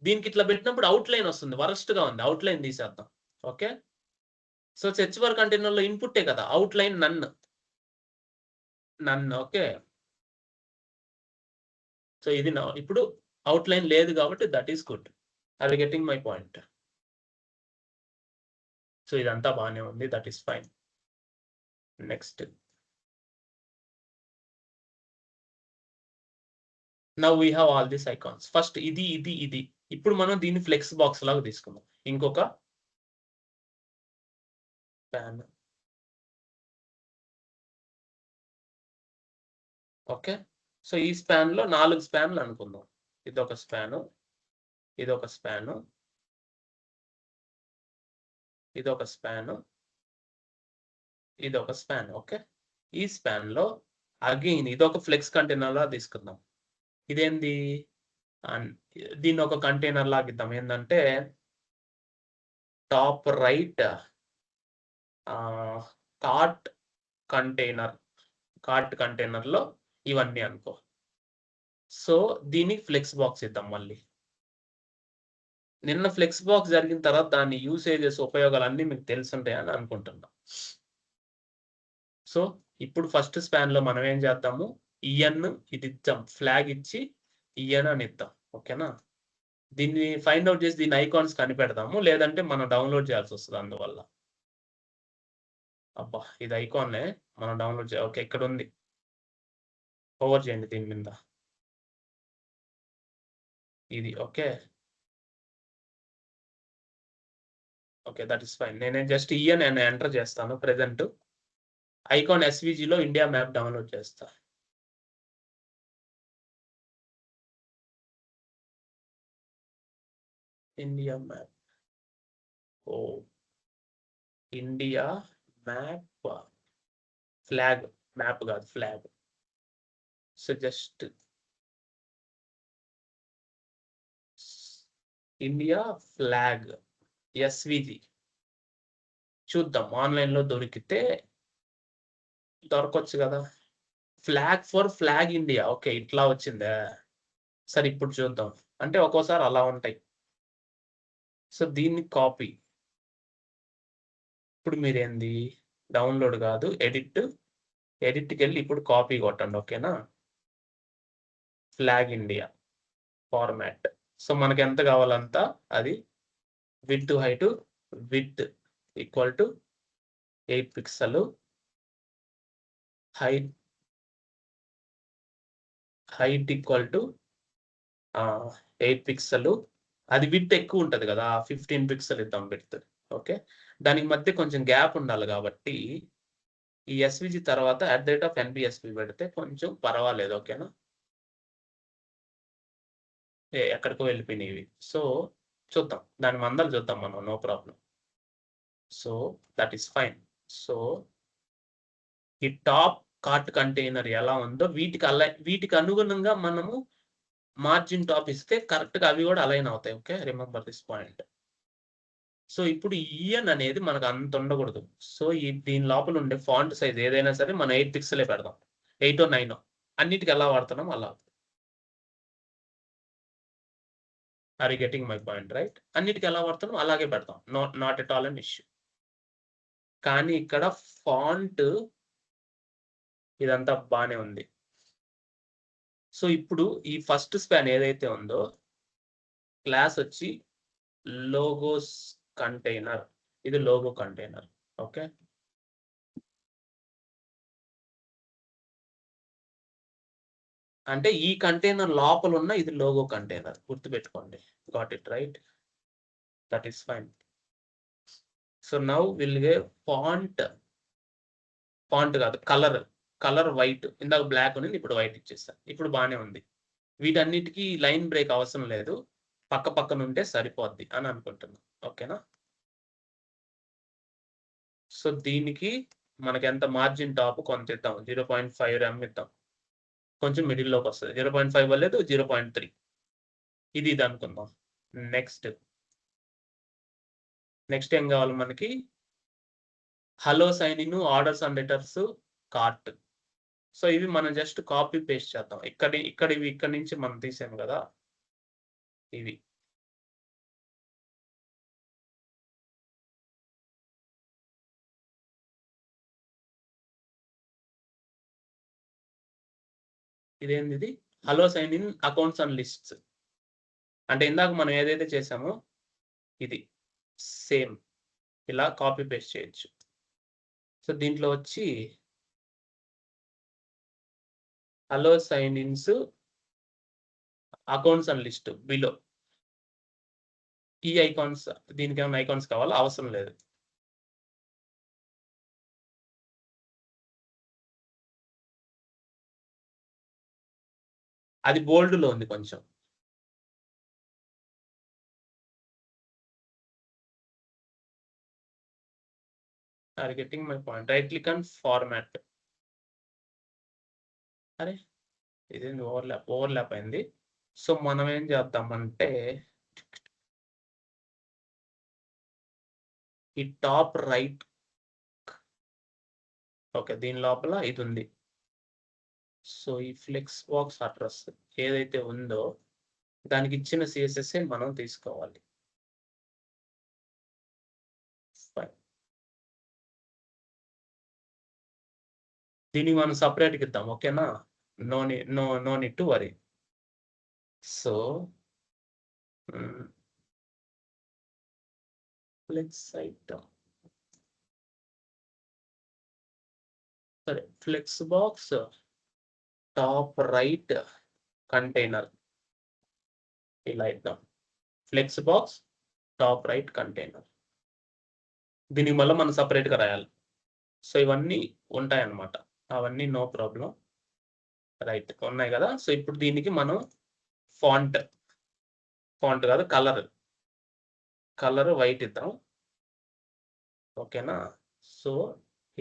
దీనికి ఇట్లా పెట్టినప్పుడు అవుట్ లైన్ వస్తుంది. వరస్ట్ గా ఉంది. అవుట్ లైన్ తీసేద్దాం. Okay. So search bar container లో ఇన్పుట్టే కదా, outline none. Okay. So ఇది ఇప్పుడు అవుట్ లైన్ లేదు కాబట్టి that is good. Are you getting my point? So ఇదంతా బాగానే ఉంది. That is fine. Next now we have all this icons. First ఇది. ఇప్పుడు మనం దీన్ని ఫ్లెక్స్ బాక్స్ లాగా తీసుకుందాం. ఇంకొక స్పాన్. ఓకే. సో ఈ స్పాన్ లో 4 స్పాన్లు అనుకుందాం. ఇదొక స్పాను, ఇదొక స్పాను, ఇదొక స్పాను, ఇదొక స్పాన్. ఓకే. ఈ స్పాన్ లో అగైన్ ఇదొక ఫ్లెక్స్ కంటైనర్ లా తీసుకుందాం. ఇదేంది? దీన్ని ఒక కంటైనర్ లాగా ఇద్దాం. ఏంటంటే టాప్ రైట్ కార్ట్ కంటైనర్ లో ఇవన్నీ అనుకో. సో దీనికి ఫ్లెక్స్ బాక్స్ ఇద్దాం. మళ్ళీ నిన్న ఫ్లెక్స్ బాక్స్ జరిగిన తర్వాత దాని యూసేజెస్, ఉపయోగాలు అన్నీ మీకు తెలుసుంటాయని అనుకుంటున్నా. సో ఇప్పుడు ఫస్ట్ స్పాన్ లో మనం ఏం చేద్దాము? ఈఎన్ ఇది ఇద్దాం. ఫ్లాగ్ ఇచ్చి ఈఎన్ అని ఇద్దాం. ఓకేనా? దీన్ని ఫైండ్ అవుట్ చేసి దీని ఐకాన్స్ కనిపెడదాము. లేదంటే మనం డౌన్లోడ్ చేయాల్సి వస్తుంది. అందువల్ల అబ్బా ఇది ఐకాన్లే మనం డౌన్లోడ్ చేయాలి. ఓకే, ఇక్కడ ఉంది. ఓవర్ చేయండి దీని మీద. ఇది okay. Okay, that is fine. నేను జస్ట్ ఈఎన్ నేను ఎంటర్ చేస్తాను. ప్రెసెంట్ ఐకాన్ ఎస్విజిలో ఇండియా మ్యాప్ డౌన్లోడ్ చేస్తా. India map. Oh India map. Flag, map కాదు flag. So just India flag SVG చూద్దాం. ఆన్లైన్ లో దొరికితే దొరకొచ్చు కదా. Flag for flag India. Okay, ఇట్లా వచ్చిందా? సరే ఇప్పుడు చూద్దాం. అంటే ఒక్కోసారి అలా ఉంటాయి. సో దీన్ని కాపీ. ఇప్పుడు మీరేంది? డౌన్లోడ్ కాదు, ఎడిట్కి వెళ్ళి ఇప్పుడు కాపీ కొట్టండి. ఓకేనా? Flag India format. సో మనకి ఎంత కావాలంతా అది. Width height, width equal to 8 pixel, height equal to 8 pixel. అది విడ్త్ ఎక్కువ ఉంటుంది కదా, 15 పిక్సెల్ ఇద్దాం విడ్త్. ఓకే. దానికి మధ్య కొంచెం గ్యాప్ ఉండాలి కాబట్టి ఈ ఎస్విజి తర్వాత @NBSP పెడితే కొంచెం పర్వాలేదు. ఓకేనా? ఎక్కడికో వెళ్ళిపోయినాయి. సో చూద్దాం, దాని మందలు చూద్దాం మనం. No problem. So that is fine. So ఈ టాప్ కార్ట్ కంటైనర్ ఎలా ఉందో వీటికి అనుగుణంగా మనము మార్జిన్ టాప్ ఇస్తే కరెక్ట్ గా అవి కూడా అలైన్ అవుతాయి. Okay, remember this point. So ఇప్పుడు ఈఎన్ అనేది మనకు అంత ఉండకూడదు. సో దీని లోపల ఉండే ఫాంట్ సైజ్ ఏదైనా సరే మనం 8 పిక్సెలే పెడదాం. 8 or 9 అన్నిటికి ఎలా వాడుతున్నాం అలా. Are you getting my point? Right. అన్నిటికి ఎలా వాడుతున్నాం అలాగే పెడతాం. Not at all an issue. కానీ ఇక్కడ ఫాంట్ ఇదంతా బానే ఉంది. సో ఇప్పుడు ఈ ఫస్ట్ స్పాన్ ఏదైతే ఉందో క్లాస్ వచ్చి లోగోస్ కంటైనర్. ఇది లోగో కంటైనర్. ఓకే. అంటే ఈ కంటైనర్ లోపల ఉన్న ఇది లోగో కంటైనర్. గుర్తుపెట్టుకోండి. Got it right? That is fine. So now will give font కాదు, కలర్ వైట్. ఇందాక బ్లాక్ ఉంది, ఇప్పుడు వైట్ ఇచ్చేస్తా. ఇప్పుడు బానే ఉంది. వీటన్నిటికీ లైన్ బ్రేక్ అవసరం లేదు, పక్కన ఉంటే సరిపోద్ది అని అనుకుంటున్నా. ఓకేనా? సో దీనికి మనకి ఎంత మార్జిన్ టాప్ కొంత ఇద్దాం 0.5 rem ఇద్దాం కొంచెం మిడిల్లోకి వస్తుంది 0.5 వల్లేదు 0.3 ఇది అనుకుందాం. నెక్స్ట్ ఏం కావాలి మనకి hello sign in orders and letters cart. So ఇవి మనం జస్ట్ కాపీ పేస్ట్ చేద్దాం. ఇక్కడ నుంచి మనం తీసాము కదా ఇవి. ఇదేంది ఇది hello sign in accounts and lists అంటే ఇందాక మనం ఏదైతే చేసామో ఇది సేమ్ ఇలా కాపీ పేస్ట్ చేయొచ్చు. సో దీంట్లో వచ్చి హలో సైన్ ఇన్స్ అకౌంట్స్ అండ్ లిస్ట్ బిలో ఈ ఐకాన్స్ దీనికి ఏమైనా ఐకాన్స్ కావాలా అవసరం లేదు. అది బోల్డ్ లో ఉంది కొంచెం. Are getting my point. Right click and format. అరే ఇదేంటి ఓవర్లాప్ అయింది. సో మనం ఏం చేద్దామంటే ఈ టాప్ రైట్ ఓకే దీని లోపల ఇది ఉంది. సో ఈ ఫ్లెక్స్ బాక్స్ అడ్రస్ ఏదైతే ఉందో దానికి ఇచ్చిన సిఎస్ఎస్ మనం తీసుకోవాలి. దీనికి మనం సపరేట్గా ఇద్దాం ఓకేనా. No need to worry. So flex item సరే flex box top right container ఇలా ఇద్దాం. Flex box top right container దీనికి మళ్ళీ మనం సపరేట్గా రాయాలి. సో ఇవన్నీ ఉంటాయన్నమాట అవన్నీ నో ప్రాబ్లం. రైట్ ఉన్నాయి కదా. సో ఇప్పుడు దీనికి మనం ఫాంట్ కాదు కలర్ వైట్ ఇద్దాం ఓకేనా. సో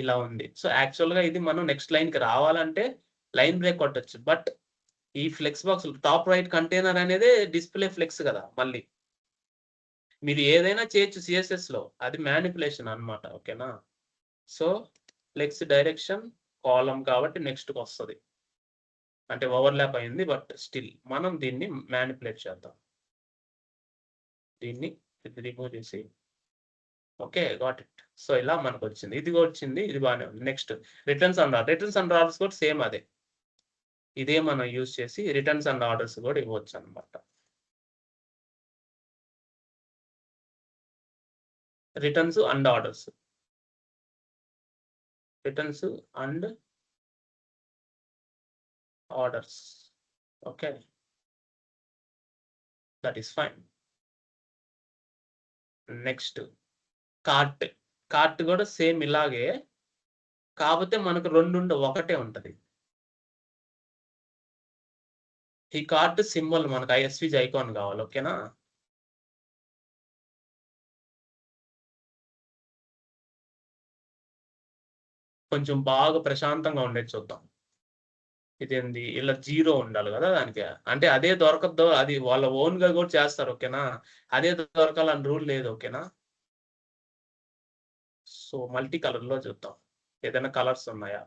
ఇలా ఉంది. సో యాక్చువల్గా ఇది మనం నెక్స్ట్ లైన్కి రావాలంటే లైన్ బ్రేక్ కొట్టచ్చు. బట్ ఈ flex box top right container అనేది డిస్ప్లే ఫ్లెక్స్ కదా. మళ్ళీ మీరు ఏదైనా చేయొచ్చు సిఎస్ఎస్ లో అది మ్యానిపులేషన్ అన్నమాట ఓకేనా. సో ఫ్లెక్స్ డైరెక్షన్ కాలం కాబట్టి నెక్స్ట్కి వస్తుంది అంటే ఓవర్లాప్ అయింది. బట్ స్టిల్ మనం దీన్ని మ్యానిపులేట్ చేద్దాం. దీన్ని రిమూవ్ చేసి ఓకే గాట్ ఇట్. సో ఇలా మనకు వచ్చింది. ఇది వచ్చింది ఇది బాగానే ఉంది. నెక్స్ట్ రిటర్న్స్ అండ్ ఆర్డర్స్ కూడా సేమ్ అదే. ఇదే మనం యూజ్ చేసి రిటర్న్స్ అండ్ ఆర్డర్స్ కూడా ఇవ్వచ్చు అనమాట. Returns and orders okay that is fine. Next cart కూడా సేమ్ ఇలాగే కాకపోతే మనకు రెండు ఒకటే ఉంటది. ఈ కార్ట్ సింబల్ మనకు ఐఎస్విజి ఐకాన్ కావాలి ఓకేనా. కొంచెం బాగా ప్రశాంతంగా ఉండేది చూద్దాం. ఇదేంది ఇలా 0 ఉండాలి కదా దానికి. అంటే అదే దొరకద్దో అది వాళ్ళ ఓన్ గా కూడా చేస్తారు ఓకేనా. అదే దొరకాలని రూల్ లేదు ఓకేనా. సో మల్టీ కలర్ లో చూద్దాం ఏదైనా కలర్స్ ఉన్నాయా.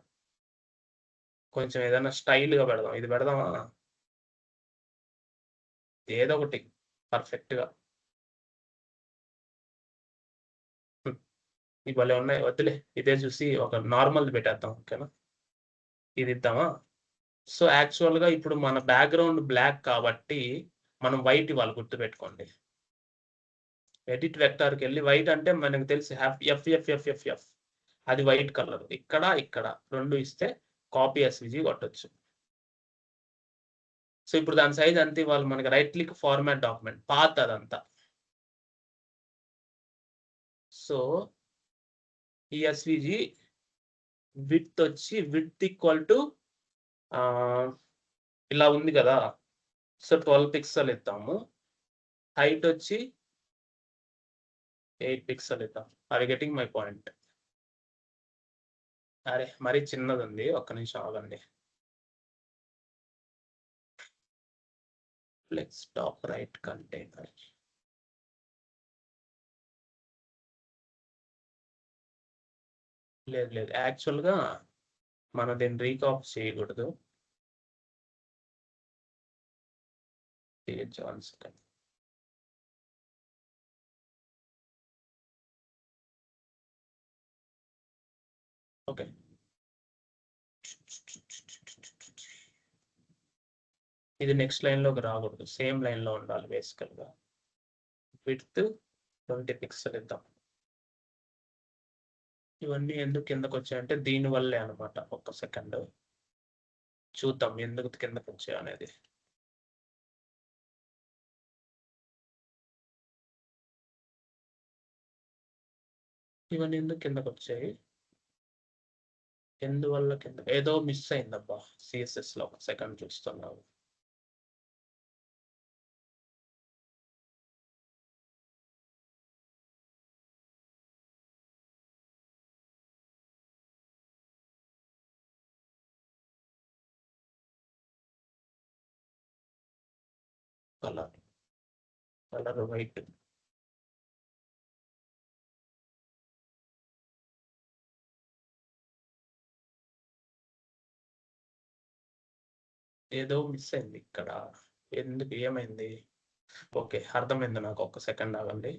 కొంచెం ఏదైనా స్టైల్ గా పెడదాం. ఇది పెడదామా ఏదో ఒకటి పర్ఫెక్ట్ గా. ఈ భలే ఉన్నాయి వద్దులే ఇదే చూసి ఒక నార్మల్ పెట్టేద్దాం ఓకేనా. ఇది ఇద్దామా. సో యాక్చువల్గా ఇప్పుడు మన బ్యాక్గ్రౌండ్ బ్లాక్ కాబట్టి మనం వైట్ ఇవ్వాలి గుర్తుపెట్టుకోండి. ఎడిట్ వెక్టార్కి వెళ్ళి వైట్ అంటే మనకు తెలిసి ఎఫ్ అది వైట్ కలర్. ఇక్కడ రెండు ఇస్తే కాపీ ఎస్విజి కొట్టచ్చు. సో ఇప్పుడు దాని సైజ్ అంతే ఇవ్వాలి మనకి. Right click format document path అదంతా. సో ఈ ఎస్విజి విడ్త్ వచ్చి విడ్త్ ఈక్వల్ టు ఇలా ఉంది కదా. సో 12 పిక్సెల్ ఇద్దాము. హైట్ వచ్చి 8 పిక్సెల్ ఇద్దాం. Are getting my point. అరే మరీ చిన్నది ఉంది, ఒక్క నిమిషం ఆగండి. Flex top right container. లేదు లేదు, యాక్చువల్గా మనం దీన్ని రీకాప్ చేయకూడదు. One second. ఓకే, ఇది నెక్స్ట్ లైన్లోకి రాకూడదు, సేమ్ లైన్లో ఉండాలి బేసికల్గా. విడ్త్ 20 పిక్సెల్ ఇద్దాం. ఇవన్నీ ఎందుకు కిందకు వచ్చాయంటే దీనివల్లే అనమాట. ఒక్క సెకండ్ చూద్దాం ఎందుకు కిందకు వచ్చాయి అనేది. ఇవన్నీ ఎందుకు కిందకు వచ్చాయి, ఎందువల్ల కింద ఏదో మిస్ అయిందబ్బా సిఎస్ఎస్ లో. ఒక సెకండ్ చూస్తున్నావు. Colour white. ఏదో మిస్ అయింది ఇక్కడ, ఎందుకు ఏమైంది? ఓకే, అర్థమైంది నాకు. ఒక్క సెకండ్ ఆగండి.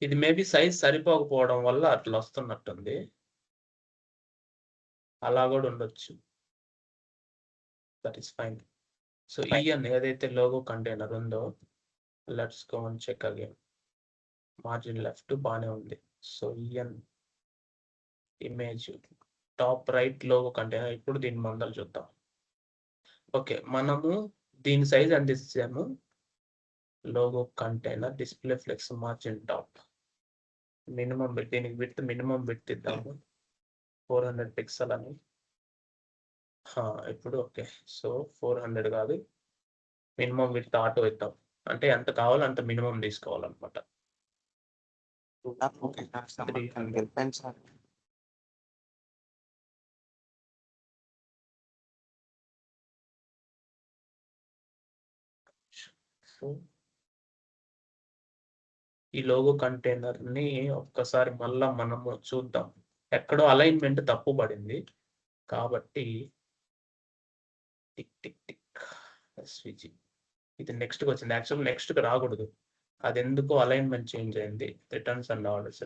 ఇది మేబీ సైజ్ సరిపోకపోవడం వల్ల అట్లా వస్తున్నట్టుంది, అలా కూడా ఉండొచ్చు. That is fine. సో ఈఎన్ ఏదైతే లోగో కంటైనర్ ఉందో, let's go and check again. Margin left బాగానే ఉంది. సో ఈఎన్ image top right logo container. ఇప్పుడు దీని మందలు చూద్దాం. ఓకే, మనము దీని సైజ్ ఎంత ఇచ్చాము? Logo container display flex margin top minimum width, దీనికి బిట్ మినిమం బిట్ ఇద్దాము 400 పిక్సెల్ అని. ఇప్పుడు ఓకే, సో 400 కాదు, మినిమం బిట్ ఆటో ఇద్దాం. అంటే ఎంత కావాలో అంత మినిమం తీసుకోవాలన్నమాట. సో ఈ లోగో కంటైనర్ ని ఒక్కసారి మళ్ళా మనము చూద్దాం. ఎక్కడో అలైన్మెంట్ తప్పు పడింది కాబట్టి టిక్ టిక్ టిక్ ఎస్విజి ఇది నెక్స్ట్కి వచ్చింది. యాక్చువల్ నెక్స్ట్కి రాకూడదు, అది ఎందుకో అలైన్మెంట్ చేంజ్ అయింది. రిటర్న్స్ అండ్ ఆర్డర్స్,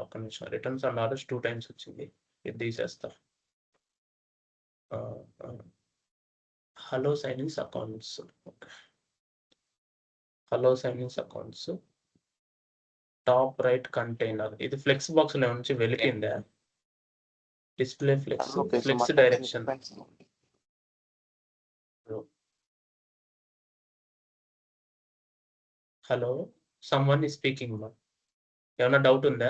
ఒక్క నిమిషం. రిటర్న్స్ అండ్ ఆర్డర్స్ 2 times వచ్చింది, ఇది తీసేస్తా. Hello sign ins accounts. Okay, hello sign ins accounts top right container. ఇది ఫ్లెక్స్ బాక్స్ లో నుంచి వెలికిందా? Display flex, flex direction. Hello, someone is speaking. మా ఏమైనా డౌట్ ఉందా?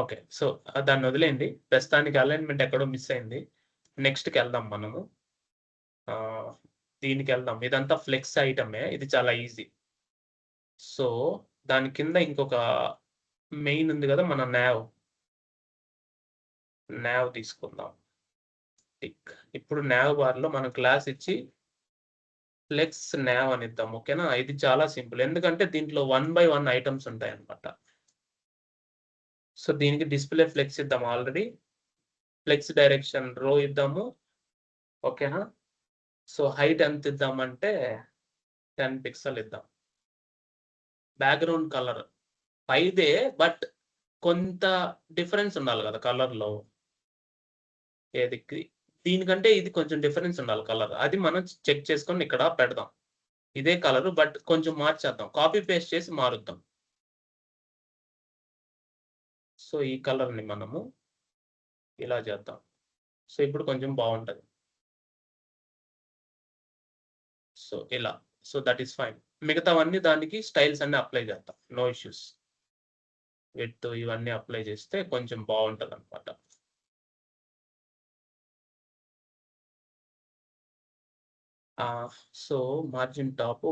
ఓకే, సో దాన్ని వదిలేయండి. ప్రస్తుతానికి అలైన్మెంట్ ఎక్కడో మిస్ అయింది. నెక్స్ట్కి వెళ్దాం మనము. దీనికి వెళ్దాం. ఇదంతా ఫ్లెక్స్ ఐటమే, ఇది చాలా ఈజీ. సో దాని కింద ఇంకొక మెయిన్ ఉంది కదా, మన నావ్ తీసుకుందాం. టిక్. ఇప్పుడు నావ్ బార్ లో మనం క్లాస్ ఇచ్చి ఫ్లెక్స్ నావ్ అని ఇద్దాం. ఓకేనా? ఇది చాలా సింపుల్, ఎందుకంటే దీంట్లో 1 by 1 ఐటమ్స్ ఉంటాయి అన్నమాట. సో దీనికి డిస్ప్లే ఫ్లెక్స్ ఇద్దాం. ఆల్రెడీ ఫ్లెక్స్ డైరెక్షన్ రో ఇద్దాము. ఓకేనా? సో హైట్ ఎంత ఇద్దామంటే 10 పిక్సెల్ ఇద్దాం. బ్యాక్గ్రౌండ్ కలర్ పైదే, బట్ కొంత డిఫరెన్స్ ఉండాలి కదా కలర్లో. ఏది దీనికంటే ఇది కొంచెం డిఫరెన్స్ ఉండాలి కలర్, అది మనం చెక్ చేసుకొని ఇక్కడ పెడదాం. ఇదే కలర్ బట్ కొంచెం మార్చేద్దాం, కాపీ పేస్ట్ చేసి మారుద్దాం. సో ఈ కలర్ని మనము ఇలా చేద్దాం. సో ఇప్పుడు కొంచెం బాగుంటుంది. సో ఇలా, సో దట్ ఈస్ ఫైన్. మిగతావన్నీ దానికి స్టైల్స్ అన్ని అప్లై చేద్దాం. No issues. విడ్త్ ఇవన్నీ అప్లై చేస్తే కొంచెం బాగుంటది అనమాట. సో మార్జిన్ టాప్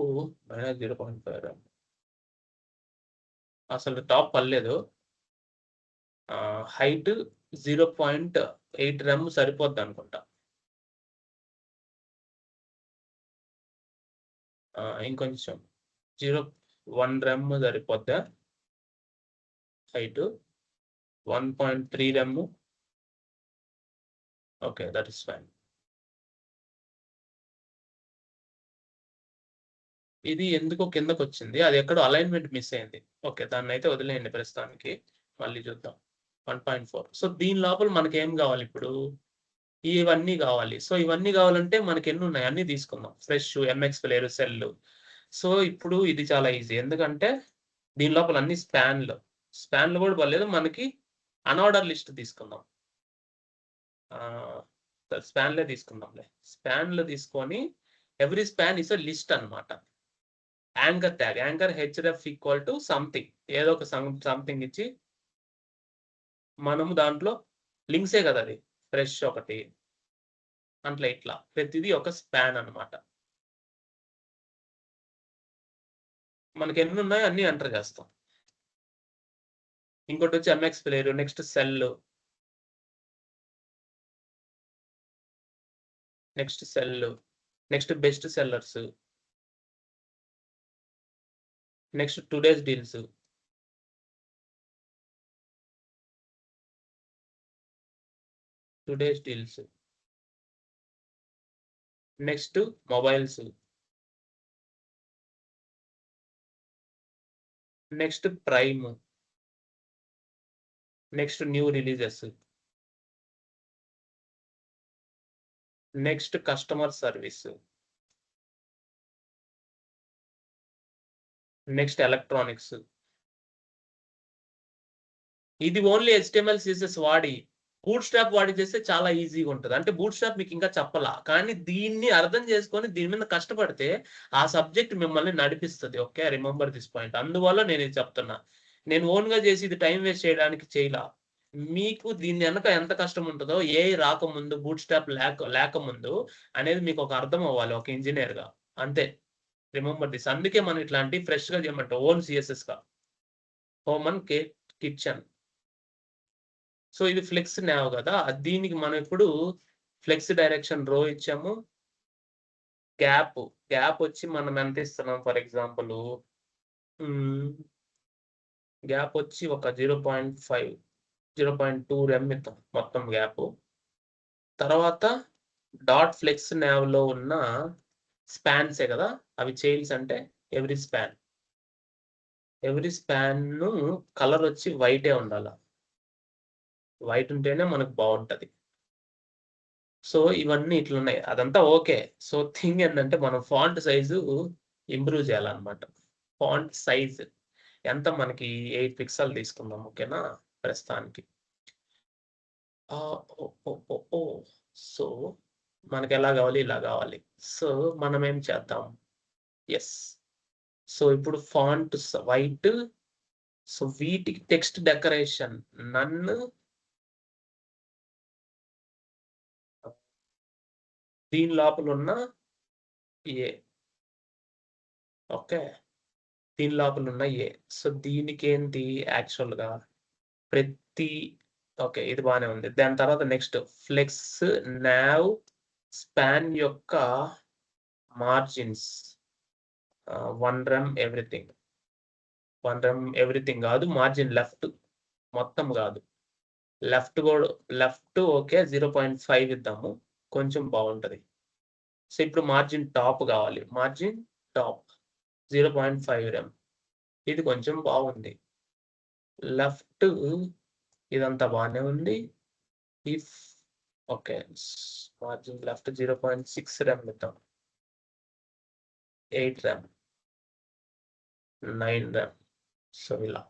-0.5 అసలు టాప్ పర్లేదు. హైట్ 0.8 రెమ్ సరిపోద్ది అనుకుంటా. ఇంకొంచెం 0.1 రెమ్ సరిపోద్దా? Height 1.3 rem. Okay, that is fine. ఇది ఎందుకో కిందకు వచ్చింది, అది ఎక్కడో అలైన్మెంట్ మిస్ అయింది. ఓకే, దాన్ని అయితే వదిలేయండి ప్రస్తుతానికి, మళ్ళీ చూద్దాం. 1.4. సో దీని లోపల మనకి ఏం కావాలి ఇప్పుడు? ఇవన్నీ కావాలి. సో ఇవన్నీ కావాలంటే మనకి ఎన్ని ఉన్నాయి అన్ని తీసుకుందాం. Fresh, MX player, sell. So ఇప్పుడు ఇది చాలా ఈజీ, ఎందుకంటే దీని లోపల అన్ని స్పాన్లు కూడా పర్లేదు, మనకి అన్ఆర్డర్ లిస్ట్ తీసుకుందాం. స్పాన్లే తీసుకుందాంలే. స్పాన్లు తీసుకొని every span is a list అనమాట. Anchor tag, anchor HF equal to something, ఏదో ఒక సంథింగ్ ఇచ్చి మనము దాంట్లో లింక్సే కదా, అది ఫ్రెష్ ఒకటి అట్లా ఇట్లా ప్రతిదీ ఒక స్పాన్ అనమాట. మనకి ఎన్ని ఉన్నాయో అన్ని ఎంటర్ చేస్తాం. ఇంకోటి వచ్చి MX player, next sell, next best sellers, next today's deals, next mobiles, next prime, next new releases, next customer service, next electronics. ఇది ఓన్లీ HTML CSS వాడి, బూట్ స్ట్రాప్ వాడి చేస్తే చాలా ఈజీగా ఉంటుంది. అంటే బూట్ స్ట్రాప్ మీకు ఇంకా చెప్పలా, కానీ దీన్ని అర్థం చేసుకొని దీని మీద కష్టపడితే ఆ సబ్జెక్ట్ మిమ్మల్ని నడిపిస్తుంది. Okay, remember this point. అందువల్ల నేను ఇది చెప్తున్నా. నేను ఓన్ గా చేసి ఇది టైం వేస్ట్ చేయడానికి చేయలా. మీకు దీన్ని వెనక ఎంత కష్టం ఉంటుందో, ఏ రాకముందు, బూట్ స్ట్రాప్ లేకముందు అనేది మీకు ఒక అర్థం అవ్వాలి ఒక ఇంజనీర్ గా. అంతే, రిమెంబర్ దిస్. అందుకే మనం ఇట్లాంటి ఫ్రెష్ గా చేయమంటాం, ఓన్ సిఎస్ఎస్ గా. Home and kitchen. సో ఇది ఫ్లెక్స్ నావ్ కదా, దీనికి మనం ఇప్పుడు ఫ్లెక్స్ డైరెక్షన్ రో ఇచ్చాము. గ్యాప్ వచ్చి మనం ఎంత ఇస్తున్నాం? ఫర్ ఎగ్జాంపుల్ గ్యాప్ వచ్చి ఒక 0.5, 0.2 రెమ్ ఇద్దాం మొత్తం గ్యాప్. తర్వాత డాట్ ఫ్లెక్స్ నావ్ లో ఉన్న స్పాన్సే కదా అవి, చైల్డ్స్ అంటే ఎవ్రీ స్పాన్ కలర్ వచ్చి వైటే ఉండాల. వైట్ ఉంటేనే మనకు బాగుంటది. సో ఇవన్నీ ఇట్లున్నాయి, అదంతా ఓకే. సో థింగ్ ఏంటంటే మనం ఫాంట్ సైజు ఇంప్రూవ్ చేయాలన్నమాట. ఫాంట్ సైజ్ ఎంత? మనకి 8 పిక్సెల్ తీసుకుందాం. ఓకేనా, ప్రస్తుతానికి. సో మనకి ఎలా కావాలి? ఇలా కావాలి. సో మనం ఏం చేద్దాం? ఎస్. సో ఇప్పుడు ఫాంట్ వైట్. సో వీటికి టెక్స్ట్ డెకరేషన్ నన్ను, దీని లోపల ఉన్న ఏ. ఓకే, దీని లోపల ఉన్న ఏ. సో దీనికి ఏంటి యాక్చువల్ గా ప్రతి, ఓకే ఇది బాగానే ఉంది. దాని తర్వాత నెక్స్ట్ ఫ్లెక్స్ నావ్ స్పాన్ యొక్క margins 1 REM everything. 1 REM everything కాదు, మార్జిన్ లెఫ్ట్ మొత్తం కాదు, లెఫ్ట్ ఓకే 0.5 ఇద్దాము, కొంచెం బాగుంటది. సో ఇప్పుడు మార్జిన్ టాప్ కావాలి. మార్జిన్ టాప్ 0.5 రెమ్, ఇది కొంచెం బాగుంది. లెఫ్ట్ ఇదంతా బాగానే ఉంది. If okay, margin left 0.6 REM ఇద్దాం, 8 రెమ్, 9 రెమ్. సో ఇలా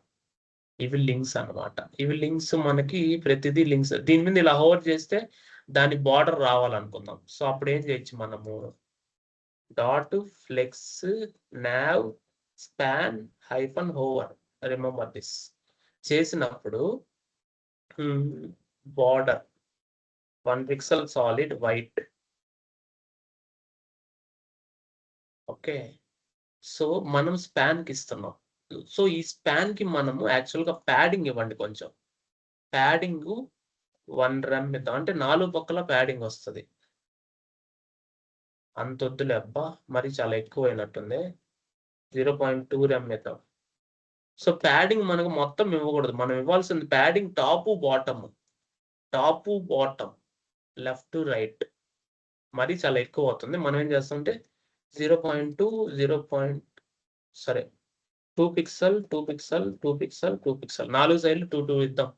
ఇవి లింక్స్ అన్నమాట. ఇవి లింక్స్, మనకి ప్రతిదీ లింక్స్. దీని మీద ఇలా హోవర్ చేస్తే దాని బార్డర్ రావాలనుకుందాం. సో అప్పుడు ఏం చేయొచ్చు మనము? Dot flex nav span -hover. Remember this. చేసినప్పుడు border 1 pixel solid white. Okay, so మనం స్పాన్ కి ఇస్తున్నాం. సో ఈ స్పాన్ కి మనము యాక్చువల్గా ప్యాడింగ్ ఇవ్వండి, కొంచెం ప్యాడింగ్ 1 rem ఇద్దాం. అంటే 4 పక్కల ప్యాడింగ్ వస్తుంది. అంత వద్దులే అబ్బా, మరి చాలా ఎక్కువైనట్టుంది. 0.2 rem ఇద్దాం. సో ప్యాడింగ్ మనకు మొత్తం ఇవ్వకూడదు, మనం ఇవ్వాల్సింది padding top bottom left to right. మరి చాలా ఎక్కువ అవుతుంది. మనం ఏం చేస్తామంటే 0.2 2 పిక్సెల్ 2 పిక్సెల్ 2 పిక్సెల్ 2 పిక్సెల్ 4 సైడ్లు 2 2 ఇద్దాం.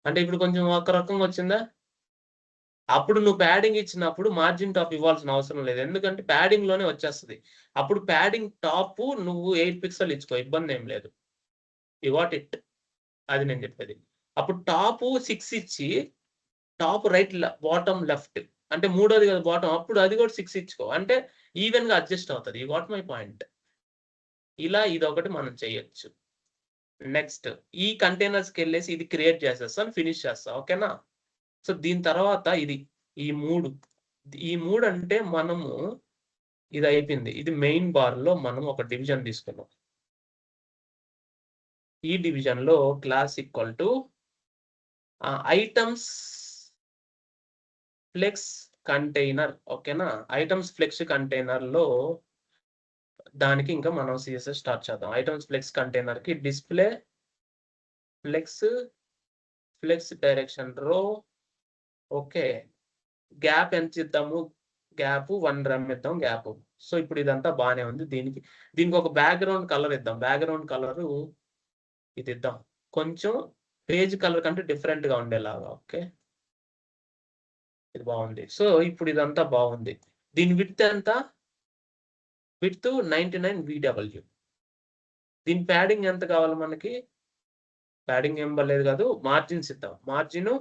అంటే ఇప్పుడు కొంచెం ఒక రకంగా వచ్చిందా? అప్పుడు నువ్వు ప్యాడింగ్ ఇచ్చినప్పుడు మార్జిన్ టాప్ ఇవ్వాల్సిన అవసరం లేదు, ఎందుకంటే ప్యాడింగ్ లోనే వచ్చేస్తుంది. అప్పుడు ప్యాడింగ్ టాప్ నువ్వు 8 పిక్సెల్ ఇచ్చుకో, ఇబ్బంది ఏం లేదు. యు గాట్ ఇట్, అది నేను చెప్పేది. అప్పుడు టాప్ 6 ఇచ్చి టాప్ రైట్ బాటమ్ లెఫ్ట్, అంటే మూడోది కదా బాటమ్, అప్పుడు అది కూడా 6 ఇచ్చుకో, అంటే ఈవెన్ గా అడ్జస్ట్ అవుతుంది. You got my point. ఇలా ఇదొకటి మనం చేయొచ్చు. నెక్స్ట్ ఈ కంటైనర్స్కి వెళ్ళేసి ఇది క్రియేట్ చేసేస్తాను, ఫినిష్ చేస్తా. ఓకేనా? సో దీని తర్వాత ఇది ఈ మూడు అంటే మనము ఇది అయిపోయింది. ఇది మెయిన్ బార్ లో మనం ఒక డివిజన్ తీసుకున్నాం. ఈ డివిజన్ లో class equal to items flex container. ఓకేనా? ఐటమ్స్ ఫ్లెక్స్ కంటైనర్ లో దానికి ఇంకా మనం CSS స్టార్ట్ చేద్దాం. ఐటమ్స్ ఫ్లెక్స్ కంటైనర్ కి display flex direction row. Okay, gap ఎంత ఇద్దాము? గ్యాప్ 1 rem ఇద్దాం గ్యాప్. సో ఇప్పుడు ఇదంతా బాగానే ఉంది. దీనికి ఒక బ్యాక్గ్రౌండ్ కలర్ ఇద్దాం. బ్యాక్గ్రౌండ్ కలర్ ఇది ఇద్దాం, కొంచెం పేజ్ కలర్ కంటే డిఫరెంట్ గా ఉండేలాగా. ఓకే, ఇది బాగుంది. సో ఇప్పుడు ఇదంతా బాగుంది. దీని విడ్త్ ఎంత? Width 99 VW. దీని ప్యాడింగ్ ఎంత కావాలి మనకి? ప్యాడింగ్ ఏం పర్లేదు కాదు, మార్జిన్స్ ఇద్దాం. Margin